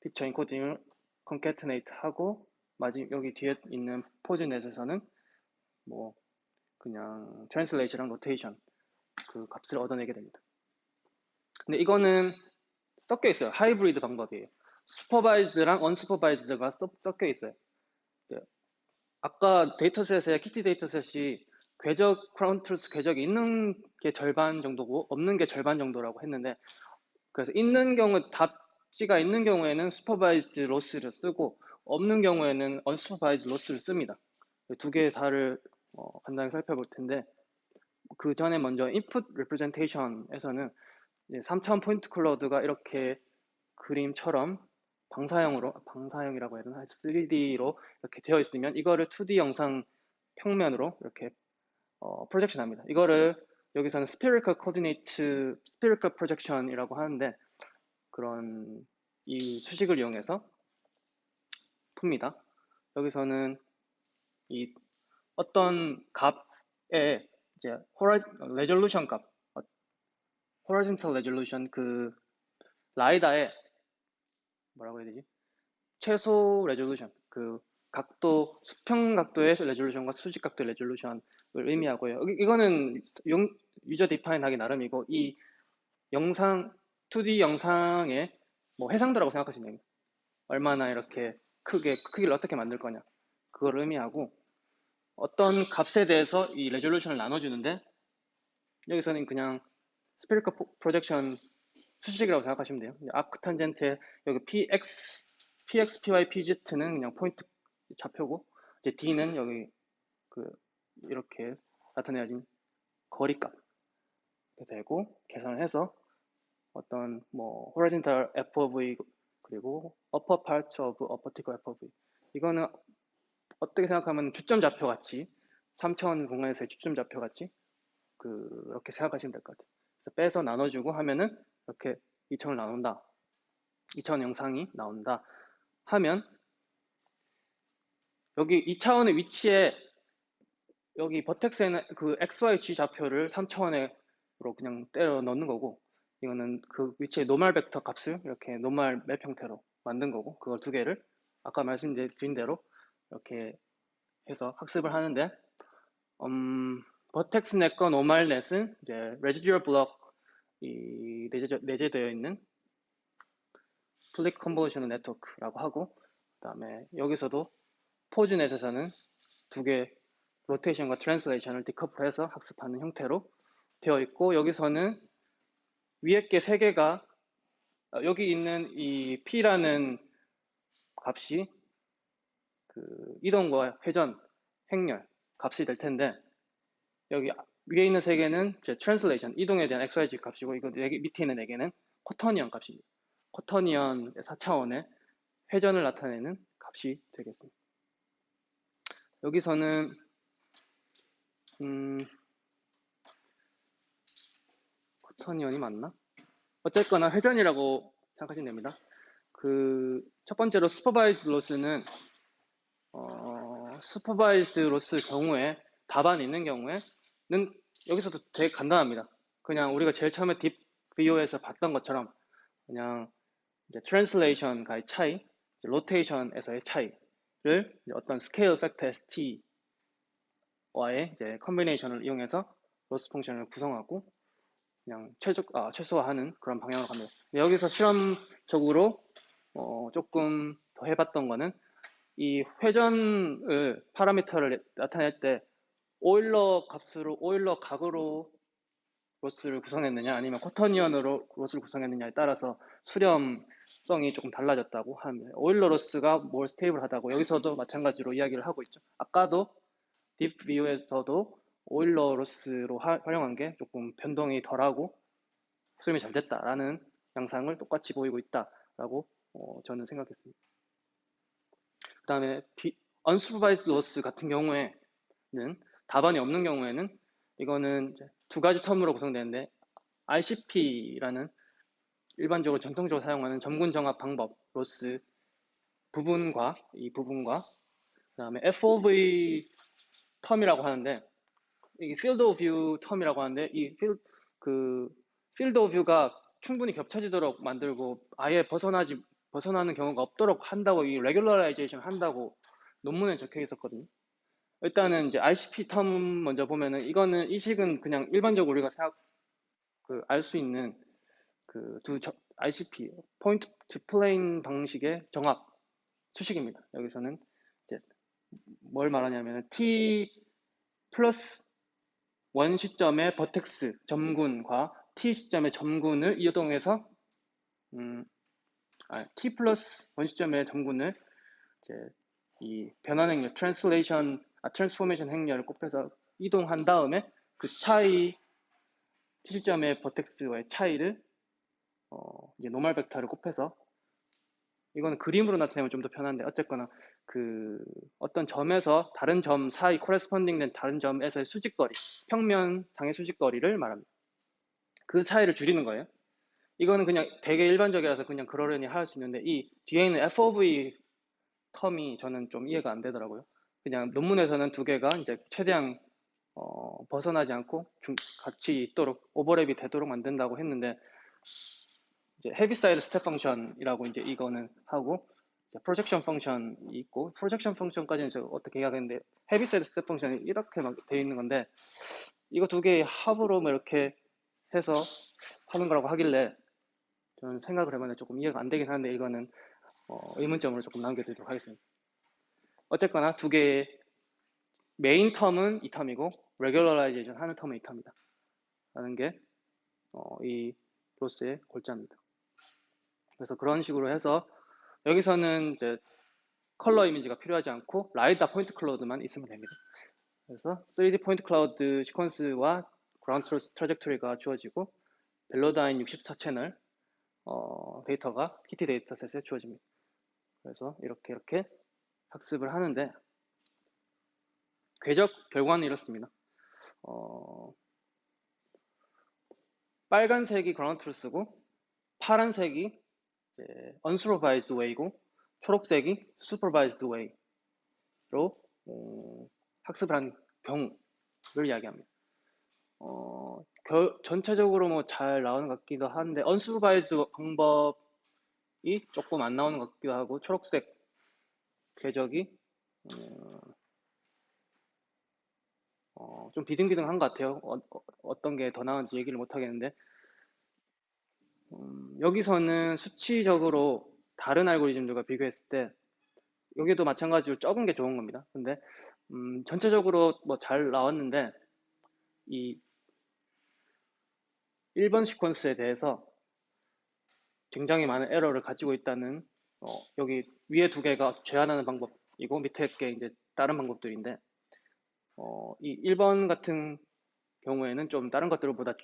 피처 인코딩을 concatenate 하고, 여기 뒤에 있는 포즈넷에서는 뭐, 그냥 translation랑 rotation 그 값을 얻어내게 됩니다. 근데 이거는 섞여 있어요. 하이브리드 방법이에요. 슈퍼바이즈드랑 언슈퍼바이즈드가 섞여 있어요. 네. 아까 데이터셋에 키티 데이터셋이 궤적 크라운트루스 궤적이 있는 게 절반 정도고 없는 게 절반 정도라고 했는데 그래서 있는 경우 답지가 있는 경우에는 슈퍼바이즈 로스를 쓰고 없는 경우에는 언슈퍼바이즈 로스를 씁니다. 두 개 다를 간단히 살펴볼 텐데 그 전에 먼저 input representation에서는 3차원 포인트 클라우드가 이렇게 그림처럼 방사형이라고 해야 되나? 3D로 이렇게 되어 있으면 이거를 2D 영상 평면으로 이렇게 프로젝션 합니다. 이거를 여기서는 spherical coordinate, spherical projection이라고 하는데 그런 이 수식을 이용해서 풉니다. 여기서는 이 어떤 값에 이제 레졸루션 값, horizontal resolution 그 라이다의 뭐라고 해야 되지? 최소 레졸루션, 그 각도, 수평 각도의 레졸루션과 수직 각도의 레졸루션을 의미하고요. 이거는 유저 디파인 하기 나름이고, 이 영상, 2D 영상의 뭐 해상도라고 생각하시면 됩니다. 얼마나 이렇게 크기를 어떻게 만들 거냐. 그걸 의미하고, 어떤 값에 대해서 이 레졸루션을 나눠주는데, 여기서는 그냥 스페리컬 프로젝션 수식이라고 생각하시면 돼요. 아크 탄젠트에 여기 PX, PY, PZ는 그냥 포인트 좌표고, 이제 D는 여기 이렇게 나타내어진 거리값 되고 계산을 해서 어떤 뭐 horizontal FOV 그리고 upper part of a particular FOV 이거는 어떻게 생각하면 주점 좌표 같이 3차원 공간에서의 주점 좌표 같이 그렇게 생각하시면 될 것 같아요. 그래서 빼서 나눠주고 하면은 이렇게 2차원을 나눈다. 2차원 영상이 나온다 하면 여기 2차원의 위치에 여기 버텍스에는 그 XYG 좌표를 3차원으로 그냥 때려 넣는 거고 이거는 그 위치에 노멀 벡터 값을 이렇게 노멀 맵 형태로 만든 거고 그걸 두 개를 아까 말씀드린 대로 이렇게 해서 학습을 하는데 버텍스 넷과 노멀 넷은 이제 레지듀얼 블럭이 내재되어 있는 플릭 컨버전 네트워크라고 하고 그 다음에 여기서도 포즈넷에서는 두 개 로테이션과 트랜슬레이션을 디커플해서 학습하는 형태로 되어 있고 여기서는 위에 게 세 개가 여기 있는 이 P라는 값이 그 이동과 회전, 행렬 값이 될 텐데 여기 위에 있는 세 개는 트랜슬레이션, 이동에 대한 XYZ 값이고 이거 밑에 있는 네 개는 코터니언 값입니다. 코터니언 4차원의 회전을 나타내는 값이 되겠습니다. 여기서는 코터니언이 맞나? 어쨌거나 회전이라고 생각하시면 됩니다. 그 첫 번째로 슈퍼바이즈드 로스는 슈퍼바이즈드 로스 경우에 답안이 있는 경우에는 여기서도 되게 간단합니다. 그냥 우리가 제일 처음에 딥 VO에서 봤던 것처럼 그냥 이제 트랜슬레이션과의 차이, 로테이션에서의 차이를 어떤 스케일 팩터 ST와의 이제 컨비네이션을 이용해서 로스 펑션을 구성하고 그냥 최소화하는 그런 방향으로 갑니다. 여기서 실험적으로 조금 더 해봤던 거는 이 회전을 파라미터를 나타낼 때 오일러 값으로 오일러 각으로 로스를 구성했느냐 아니면 쿼터니언으로 로스를 구성했느냐에 따라서 수렴성이 조금 달라졌다고 합니다. 오일러 로스가 more 스테이블하다고 여기서도 마찬가지로 이야기를 하고 있죠. 아까도 딥 뷰에서도 오일러 로스로 활용한 게 조금 변동이 덜하고 수렴이 잘 됐다라는 양상을 똑같이 보이고 있다라고 저는 생각했습니다. 그 다음에 unsupervised loss 같은 경우에는 답안이 없는 경우에는 이거는 두 가지 텀으로 구성되는데 RCP라는 일반적으로 전통적으로 사용하는 점군 정합 방법 로스 부분과 이 부분과 그 다음에 FOV 텀이라고 하는데 이게 field of view 텀이라고 하는데 이 field of view가 충분히 겹쳐지도록 만들고 아예 벗어나는 경우가 없도록 한다고 이 regularization 한다고 논문에 적혀 있었거든요. 일단은 이제 RCP 텀 먼저 보면은 이거는 이 식은 그냥 일반적으로 우리가 알 수 있는 RCP point to plane 방식의 정합 수식입니다. 여기서는 이제 뭘 말하냐면 T 플러스 1 시점의 버텍스 점군과 T 시점의 점군을 이동해서 T 플러스 1 시점의 점군을 이제 이 변환 행렬 트랜스포메이션 행렬을 곱해서 이동한 다음에 그 차이 T 시점의 버텍스와의 차이를 이제 노멀 벡터를 곱해서 이거는 그림으로 나타내면 좀 더 편한데 어쨌거나 어떤 점에서 다른 점 사이 코레스폰딩 된 다른 점에서의 수직거리 평면상의 수직거리를 말합니다. 그 차이를 줄이는 거예요. 이거는 그냥 되게 일반적이라서 그냥 그러려니 할 수 있는데 이 뒤에 있는 FOV 텀이 저는 좀 이해가 안 되더라고요. 그냥 논문에서는 두 개가 이제 최대한 벗어나지 않고 같이 있도록 오버랩이 되도록 만든다고 했는데 이제 헤비사이드 스텝 펑션이라고 이제 이거는 하고 프로젝션 펑션이 있고 프로젝션 펑션까지는 저 어떻게 해야 되는데 헤비사이드 스텝 펑션이 이렇게 막 돼 있는 건데 이거 두 개의 합으로 뭐 이렇게 해서 하는 거라고 하길래 저는 생각을 해봤는데 조금 이해가 안 되긴 하는데 이거는 의문점으로 조금 남겨두도록 하겠습니다. 어쨌거나 두 개의 메인 텀은 이 텀이고 레귤러라이제이션 하는 텀은 이 텀이다 라는 게 이 로스의 골자입니다. 그래서 그런 식으로 해서 여기서는 이제 컬러 이미지가 필요하지 않고 라이다 포인트 클라우드만 있으면 됩니다. 그래서 3D 포인트 클라우드 시퀀스와 그라운드 트루스 트래젝토리가 주어지고 벨로다인 64채널 데이터가 PT 데이터셋에 주어집니다. 그래서 이렇게 학습을 하는데 궤적 결과는 이렇습니다. 빨간색이 그라운드 트루스고 파란색이 이제 unsupervised way고 초록색이 supervised way로 학습을 한 경우를 이야기합니다. 전체적으로 뭐 잘 나오는 것 같기도 한데 unsupervised 방법이 조금 안 나오는 것 같기도 하고 초록색 궤적이 좀 비등비등한 것 같아요. 어떤 게 더 나은지 얘기를 못 하겠는데 여기서는 수치적으로 다른 알고리즘들과 비교했을 때 여기도 마찬가지로 적은 게 좋은 겁니다. 근데 전체적으로 뭐 잘 나왔는데 이 1번 시퀀스에 대해서 굉장히 많은 에러를 가지고 있다는 여기 위에 두 개가 제한하는 방법이고 밑에 게 이제 다른 방법들인데 이 1번 같은 경우에는 좀 다른 것들보다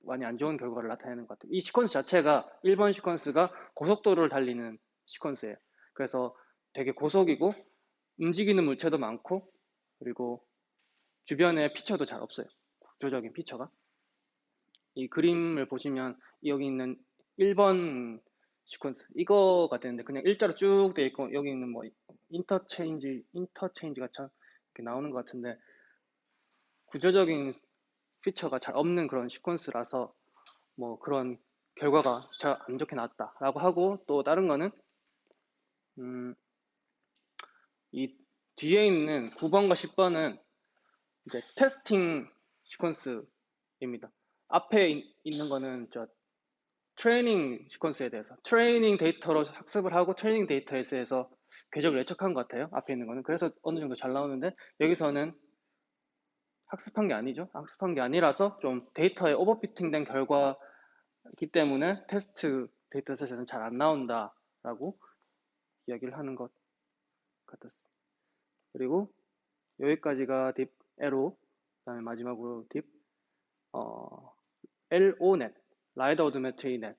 많이 안 좋은 결과를 나타내는 것 같아요. 이 시퀀스 자체가 1번 시퀀스가 고속도로를 달리는 시퀀스예요. 그래서 되게 고속이고 움직이는 물체도 많고 그리고 주변에 피처도 잘 없어요. 구조적인 피처가. 이 그림을 보시면 여기 있는 1번 시퀀스 이거가 되는데 그냥 일자로 쭉 돼 있고 여기 있는 뭐 인터체인지가 참 이렇게 나오는 것 같은데 구조적인 피처가 잘 없는 그런 시퀀스라서 뭐 그런 결과가 잘 안 좋게 나왔다라고 하고 또 다른 거는 이 뒤에 있는 9번과 10번은 이제 테스팅 시퀀스입니다. 앞에 있는 거는 트레이닝 시퀀스에 대해서 트레이닝 데이터로 학습을 하고 트레이닝 데이터에서 궤적을 예측한 것 같아요. 앞에 있는 거는. 그래서 어느 정도 잘 나오는데 여기서는 학습한 게 아니죠. 학습한 게 아니라서 좀 데이터에 오버피팅된 결과이기 때문에 테스트 데이터셋에서는 잘 안 나온다라고 이야기를 하는 것 같았습니다. 그리고 여기까지가 딥 에로, 그다음에 마지막으로 딥 LONet, 라이더 오도메트리 넷.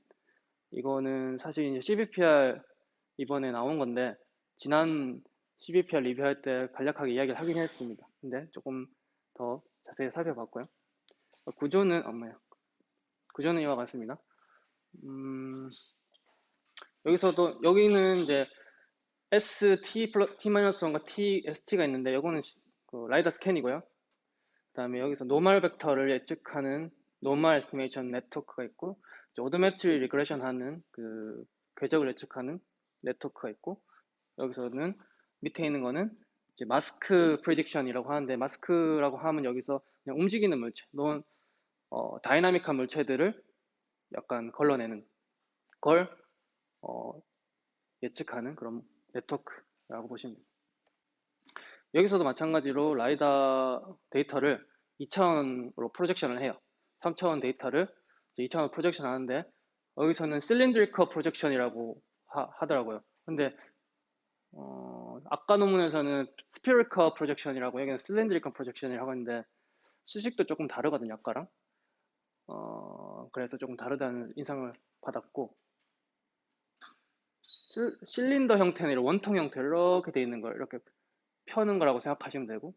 이거는 사실 이제 CVPR 이번에 나온 건데 지난 CVPR 리뷰할 때 간략하게 이야기를 하긴 했습니다. 근데 조금 더 자세히 살펴봤고요. 구조는 구조는 이와 같습니다. 여기서도 여기는 이제 T-1과 TST가 있는데 이거는 그 라이더 스캔이고요. 그다음에 여기서 노멀 벡터를 예측하는 노멀 에스티메이션 네트워크가 있고 오도메트리 리그레션 하는 그 궤적을 예측하는 네트워크가 있고 여기서는 밑에 있는 거는 이제 마스크 프리딕션이라고 하는데 마스크라고 하면 여기서 그냥 움직이는 물체, 다이나믹한 물체들을 약간 걸러내는 걸 예측하는 그런 네트워크라고 보시면 됩니다. 여기서도 마찬가지로 라이다 데이터를 2차원으로 프로젝션을 해요. 3차원 데이터를 2차원 프로젝션 하는데 여기서는 실린드리컬 프로젝션이라고 하더라고요. 근데 아까 논문에서는 스피리컬 프로젝션이라고 여기는 실린드리컬 프로젝션이라고 하는데 수식도 조금 다르거든요, 아까랑. 그래서 조금 다르다는 인상을 받았고 실린더 형태는 원통 형태로 이렇게 돼 있는 걸 이렇게 펴는 거라고 생각하시면 되고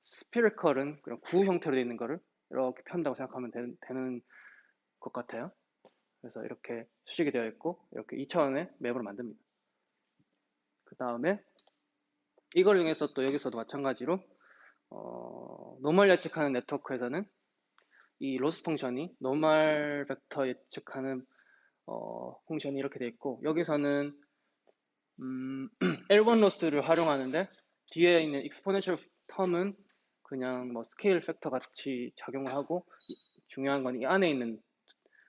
스피리컬은 그냥 구 형태로 되어 있는 거를 이렇게 편다고 생각하면 되는 것 같아요. 그래서 이렇게 수식이 되어 있고 이렇게 2차원의 맵으로 만듭니다. 그 다음에 이걸 이용해서 또 여기서도 마찬가지로 노멀 예측하는 네트워크에서는 이 로스 펑션이 노멀 벡터 예측하는 펑션이 이렇게 되어 있고 여기서는 L1 로스를 활용하는데 뒤에 있는 exponential 텀은 그냥 뭐 스케일 팩터 같이 작용을 하고 중요한 건 이 안에 있는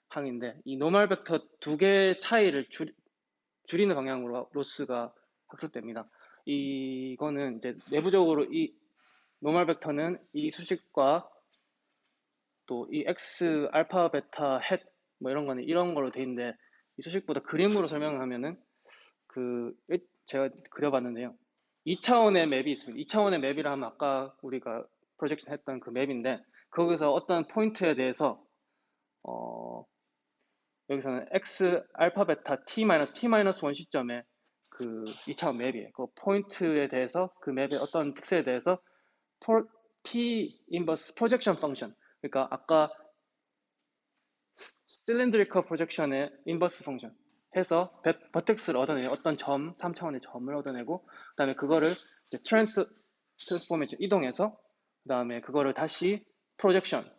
항인데 이 노멀 벡터 두 개의 차이를 줄이는 방향으로 로스가 학습됩니다. 이거는 이제 내부적으로 이 노멀 벡터는 이 수식과 또 이 x 알파 베타 헷 뭐 이런 거는 이런 걸로 돼 있는데 이 수식보다 그림으로 설명하면은 제가 그려봤는데요. 2차원의 맵이 있습니다. 2차원의 맵이라 하면 아까 우리가 프로젝션 했던 그 맵인데 거기서 어떤 포인트에 대해서 여기서는 x 알파 베타 t-1 시점에 그 2차원 맵이에요. 그 포인트에 대해서 그 맵의 어떤 픽셀에 대해서 p 인버스 프로젝션 펑션 그러니까 아까 실린드리컬 프로젝션의 인버스 펑션 해서 버텍스를 얻어내요. 어떤 3차원의 점을 얻어내고 그 다음에 그거를 이제 트랜스포메이션 이동해서 그 다음에 그거를 다시 프로젝션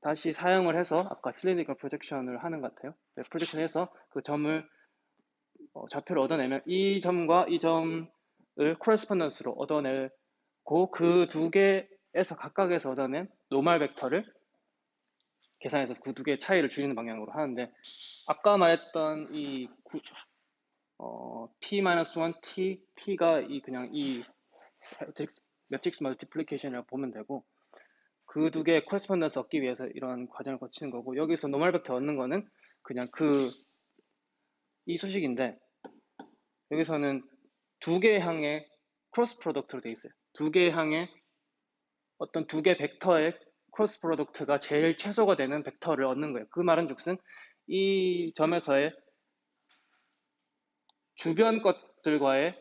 다시 사용을 해서 아까 실린드리컬 프로젝션을 하는 것 같아요. 프로젝션 해서 그 점을 좌표를 얻어내면 이 점과 이 점을 코레스폰던스로 얻어내고 그 두 개에서 각각에서 얻어낸 노멀 벡터를 계산해서 그 두 개의 차이를 줄이는 방향으로 하는데 아까 말했던 이 P-1, P가 그냥 이 매트릭스 멀티플리케이션이라고 보면 되고 그 두 개의 코레스폰던스 얻기 위해서 이런 과정을 거치는 거고 여기서 노멀 벡터 얻는 거는 그냥 이 수식인데 여기서는 두 개의 항의 크로스 프로덕트로 돼 있어요. 두 개의 항의 어떤 두 개 벡터의 크로스 프로덕트가 제일 최소가 되는 벡터를 얻는 거예요. 그 말은 즉슨 이 점에서의 주변 것들과의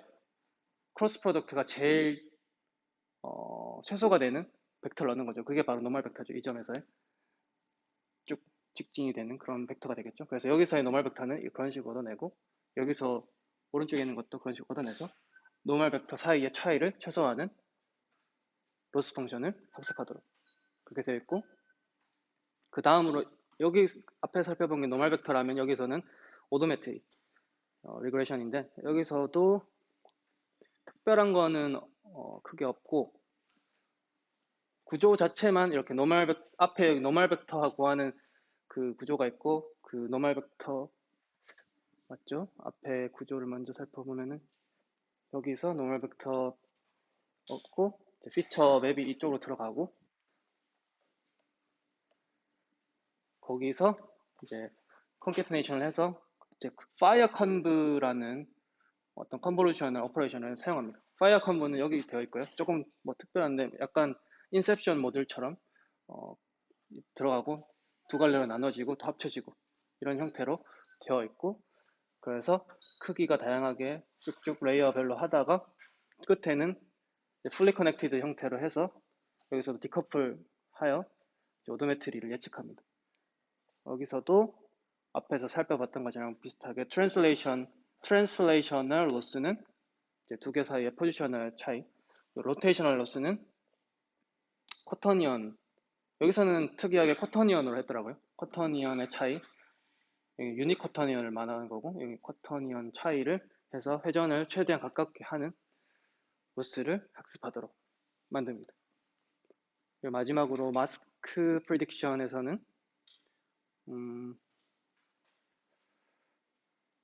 크로스 프로덕트가 제일 최소가 되는 벡터를 얻는 거죠. 그게 바로 노멀 벡터죠. 이 점에서의 쭉 직진이 되는 그런 벡터가 되겠죠. 그래서 여기서의 노멀 벡터는 그런 식으로 얻어내고 여기서 오른쪽에 있는 것도 그런 식으로 얻어내서 노멀 벡터 사이의 차이를 최소화하는 로스 펑션을 학습하도록 그렇게 되어 있고 그 다음으로 여기 앞에 살펴본 게 노멀 벡터라면 여기서는 오도메트리 리그레션인데 여기서도 특별한 거는 크게 없고 구조 자체만 이렇게 앞에 노멀 벡터하고 하는 그 구조가 있고 그 노멀 벡터 맞죠? 앞에 구조를 먼저 살펴보면은 여기서 노멀 벡터 얻고 이제 피처 맵이 이쪽으로 들어가고 거기서 이제 컨캐트네이션을 해서 이제 파이어 컨브라는 어떤 컨볼루션을 오퍼레이션을 사용합니다. 파이어 컨브는 여기 되어 있고요. 조금 뭐 특별한데 약간 인셉션 모듈처럼 들어가고 두 갈래로 나눠지고 또 합쳐지고 이런 형태로 되어 있고 그래서 크기가 다양하게 쭉쭉 레이어별로 하다가 끝에는 풀리 커넥티드 형태로 해서 여기서도 디커플 하여 오도메트리를 예측합니다. 여기서도 앞에서 살펴봤던 것이랑 비슷하게 트랜슬레이셔널 로스는 두 개 사이의 포지셔널 차이, 로테이셔널 로스는 쿼터니언, 여기서는 특이하게 쿼터니언으로 했더라고요. 쿼터니언의 차이, 여기 유니 쿼터니언을 말하는 거고 여기 쿼터니언 차이를 해서 회전을 최대한 가깝게 하는 로스를 학습하도록 만듭니다. 그리고 마지막으로 마스크 프리딕션에서는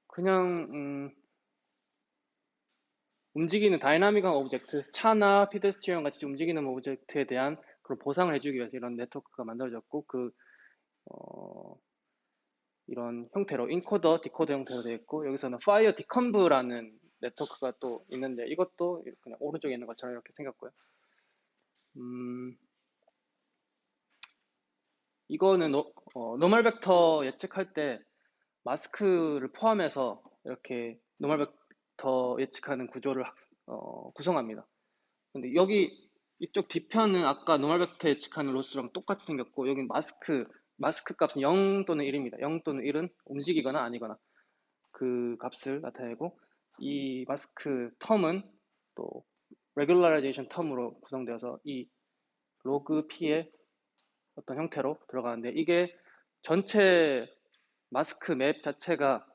그냥 움직이는 다이나믹한 오브젝트, 차나 피데스트리언 같이 움직이는 오브젝트에 대한 그런 보상을 해주기 위해서 이런 네트워크가 만들어졌고 이런 형태로 인코더, 디코더 형태로 되어 있고 여기서는 파이어 디컨브라는 네트워크가 또 있는데 이것도 그냥 오른쪽에 있는 것처럼 이렇게 생겼고요. 이거는 노멀 벡터 예측할 때 마스크를 포함해서 이렇게 노멀 벡터 예측하는 구조를 구성합니다. 근데 여기 이쪽 뒤편은 아까 노멀 벡터 예측하는 로스랑 똑같이 생겼고 여기 마스크 값은 0 또는 1입니다. 0 또는 1은 움직이거나 아니거나 그 값을 나타내고 이 마스크 텀은 또 regularization 텀으로 구성되어서 이 로그 p의 어떤 형태로 들어가는데 이게 전체 마스크 맵 자체가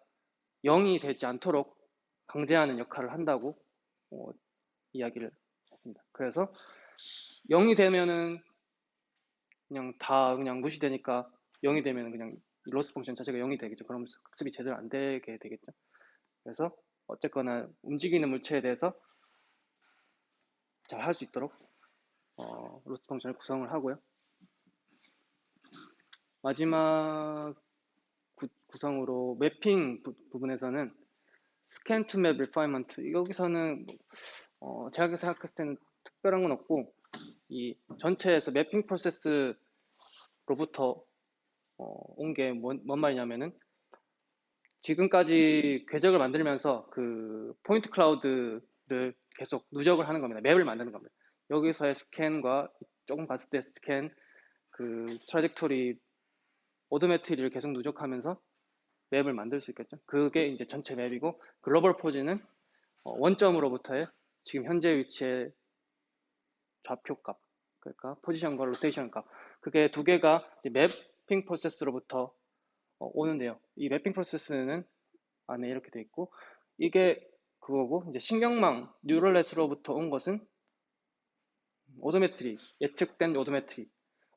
0이 되지 않도록 강제하는 역할을 한다고 이야기를 했습니다. 그래서 0이 되면은 그냥 무시되니까 0이 되면 그냥 로스 펑션 자체가 0이 되겠죠. 그럼 학습이 제대로 안 되게 되겠죠. 그래서 어쨌거나 움직이는 물체에 대해서 잘 할 수 있도록 로스 펑션을 구성을 하고요. 마지막 구성으로 매핑 부분에서는 스캔 투 맵 리파이먼트 여기서는 제가 생각했을 때는 특별한 건 없고 이 전체에서 매핑 프로세스로부터 온 게 뭔 말이냐면은 지금까지 궤적을 만들면서 그 포인트 클라우드를 계속 누적을 하는 겁니다. 맵을 만드는 겁니다. 여기서의 스캔과 조금 봤을 때 스캔, 그 트라젝토리, 오도메트리를 계속 누적하면서 맵을 만들 수 있겠죠. 그게 이제 전체 맵이고 글로벌 포즈는 원점으로부터의 지금 현재 위치의 좌표값, 그러니까 포지션과 로테이션 값. 그게 두 개가 맵핑 프로세스로부터 오는데요. 이 맵핑 프로세스는 안에 이렇게 돼 있고 이게 그거고 이제 신경망 뉴럴넷으로부터 온 것은 오도메트리, 예측된 오도메트리.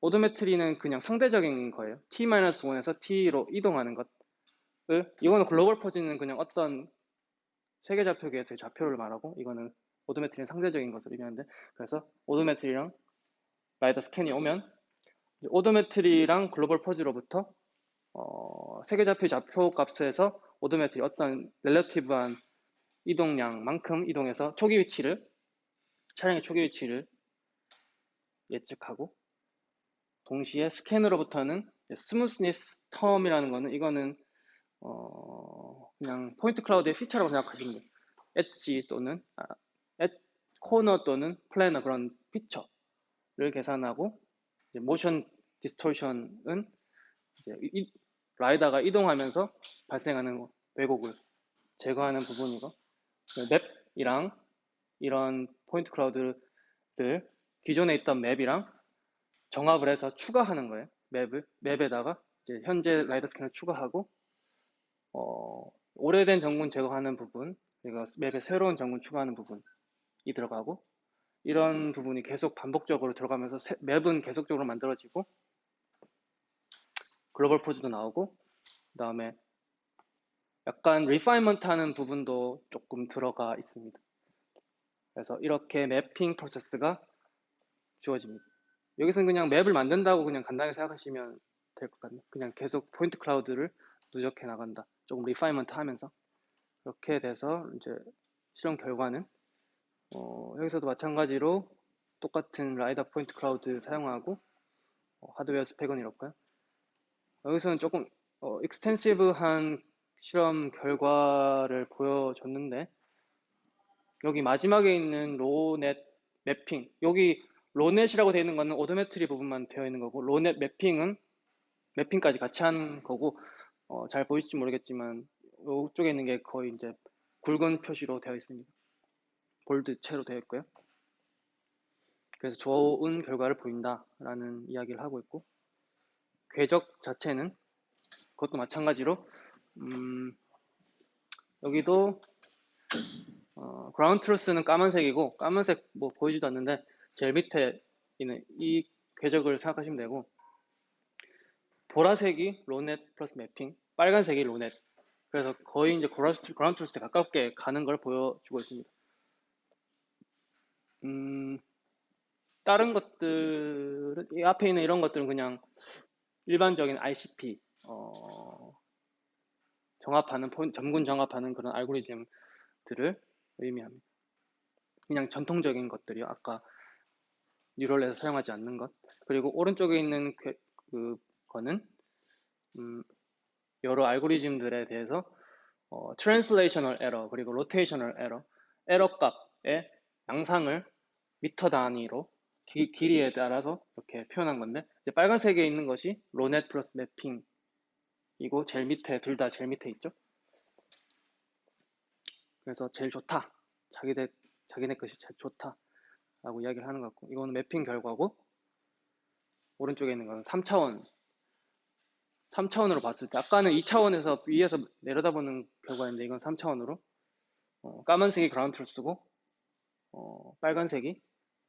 오도메트리는 그냥 상대적인 거예요. t-1에서 t로 이동하는 것을 이거는 글로벌 포즈는 그냥 어떤 세계 좌표계에서의 좌표를 말하고 이거는 오도메트리는 상대적인 것을 의미하는데 그래서 오도메트리랑 라이더 스캔이 오면 오도메트리랑 글로벌 포즈로부터 세계 좌표 좌표 값에서 오도메트리 어떤 렐러티브한 이동량만큼 이동해서 초기 위치를 차량의 초기 위치를 예측하고 동시에 스캔으로부터는 스무스니스 텀이라는 거는 이거는 그냥 포인트 클라우드의 피처라고 생각하시면 돼요. 엣지 또는 코너 또는 플래너 그런 피처를 계산하고 모션 디스토션은 라이다가 이동하면서 발생하는 왜곡을 제거하는 부분이고 맵이랑 이런 포인트 클라우드를 기존에 있던 맵이랑 정합을 해서 추가하는 거예요. 맵에다가 이제 현재 라이더 스캔을 추가하고 오래된 정군 제거하는 부분, 그리고 맵에 새로운 정군 추가하는 부분이 들어가고 이런 부분이 계속 반복적으로 들어가면서 맵은 계속적으로 만들어지고 글로벌 포즈도 나오고 그다음에 약간 리파인먼트 하는 부분도 조금 들어가 있습니다. 그래서 이렇게 매핑 프로세스가 주어집니다. 여기서는 그냥 맵을 만든다고 그냥 간단하게 생각하시면 될 것 같네요. 그냥 계속 포인트 클라우드를 누적해 나간다. 조금 리파인먼트 하면서. 그렇게 돼서 이제 실험 결과는 여기서도 마찬가지로 똑같은 라이다 포인트 클라우드 사용하고 하드웨어 스펙은 이렇고요. 여기서는 조금 익스텐시브한 실험 결과를 보여줬는데 여기 마지막에 있는 로넷 매핑 여기 로넷이라고 되어 있는 거는 오도메트리 부분만 되어 있는 거고 로넷 매핑은 매핑까지 같이 한 거고 잘 보이실지 모르겠지만 이쪽에 있는 게 거의 이제 굵은 표시로 되어 있습니다. 볼드 채로 되어 있고요. 그래서 좋은 결과를 보인다라는 이야기를 하고 있고 궤적 자체는 그것도 마찬가지로 여기도 그라운드 트루스는 까만색이고 까만색 뭐 보이지도 않는데 제일 밑에 있는 이 궤적을 생각하시면 되고 보라색이 로넷 플러스 매핑, 빨간색이 로넷. 그래서 거의 이제 그라운드 트루스에 가깝게 가는 걸 보여주고 있습니다. 다른 것들은 이 앞에 있는 이런 것들은 그냥 일반적인 ICP 정합하는 점군 정합하는 그런 알고리즘들을 의미합니다. 그냥 전통적인 것들이요. 아까 뉴럴에서 사용하지 않는 것. 그리고 오른쪽에 있는 그거는 여러 알고리즘들에 대해서 트랜슬레이셔널 에러 그리고 로테이셔널 에러 값의 양상을 미터 단위로 길이에 따라서 이렇게 표현한 건데 이제 빨간색에 있는 것이 로넷 플러스 매핑이고 제일 밑에 둘 다 제일 밑에 있죠. 그래서 제일 좋다. 자기네 것이 제일 좋다라고 이야기를 하는 것 같고 이거는 매핑 결과고 오른쪽에 있는 건 3차원으로 봤을 때 아까는 2차원에서 위에서 내려다보는 결과인데 이건 3차원으로 까만색이 그라운드 트루스고 빨간색이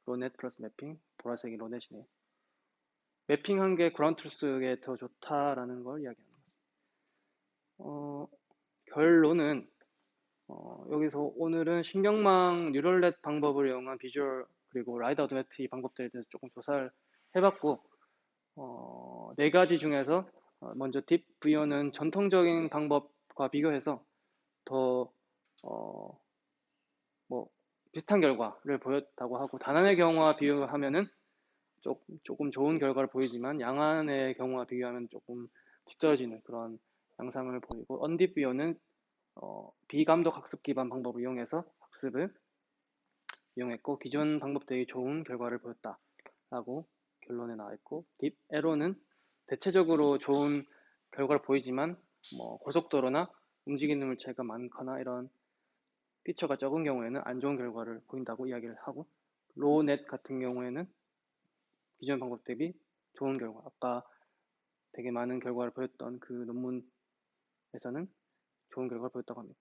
로넷 플러스 매핑, 보라색이 로넷이네요. 매핑한 게 그라운드 트루스에 더 좋다라는 걸 이야기합니다. 결론은 여기서 오늘은 신경망 뉴럴넷 방법을 이용한 비주얼 그리고 라이더 오토매틱 방법들에 대해서 조금 조사를 해봤고 네 가지 중에서 먼저 딥VO는 전통적인 방법과 비교해서 더 뭐 비슷한 결과를 보였다고 하고 단안의 경우와 비교하면은 조금 좋은 결과를 보이지만 양안의 경우와 비교하면 조금 뒤떨어지는 그런 양상을 보이고 언딥VO는 비감독 학습 기반 방법을 이용해서 학습을 이용했고 기존 방법들이 좋은 결과를 보였다라고 결론에 나와 있고 딥 에로는 대체적으로 좋은 결과를 보이지만 뭐 고속도로나 움직이는 물체가 많거나 이런 피처가 적은 경우에는 안 좋은 결과를 보인다고 이야기를 하고 로우넷 같은 경우에는 기존 방법 대비 좋은 결과 아까 되게 많은 결과를 보였던 그 논문에서는 좋은 결과를 보였다고 합니다.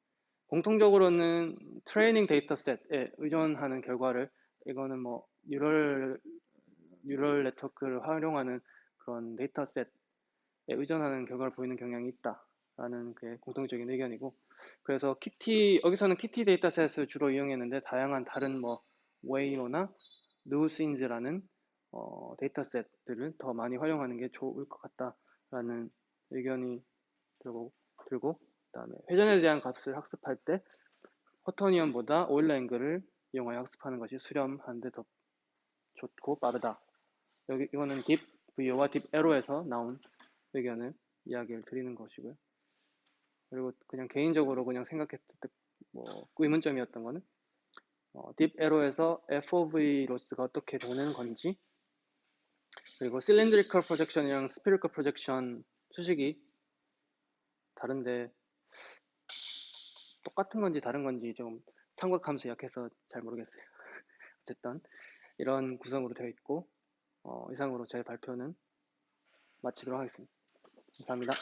공통적으로는 트레이닝 데이터셋에 의존하는 결과를 이거는 뭐 뉴럴 네트워크를 활용하는 그런 데이터셋에 의존하는 결과를 보이는 경향이 있다라는 게 공통적인 의견이고 그래서 여기서는 키티 데이터셋을 주로 이용했는데 다양한 다른 뭐 웨이로나 누신즈라는 데이터셋들을 더 많이 활용하는 게 좋을 것 같다라는 의견이 들고 그다음에 회전에 대한 값을 학습할 때 허터니언보다 오일러 앵글을 이용하여 학습하는 것이 수렴하는 데 더 좋고 빠르다. 이거는 딥 VO와 딥 에로에서 나온 의견을 이야기를 드리는 것이고요. 그리고 그냥 개인적으로 그냥 생각했을 때 뭐 의문점이었던 거는 딥 에로에서 FOV 로스가 어떻게 되는 건지 그리고 실린드리컬 프로젝션이랑 스피리컬 프로젝션 수식이 다른데 똑같은 건지 다른 건지 좀 삼각함수 약해서 잘 모르겠어요. 어쨌든 이런 구성으로 되어 있고 이상으로 제 발표는 마치도록 하겠습니다. 감사합니다.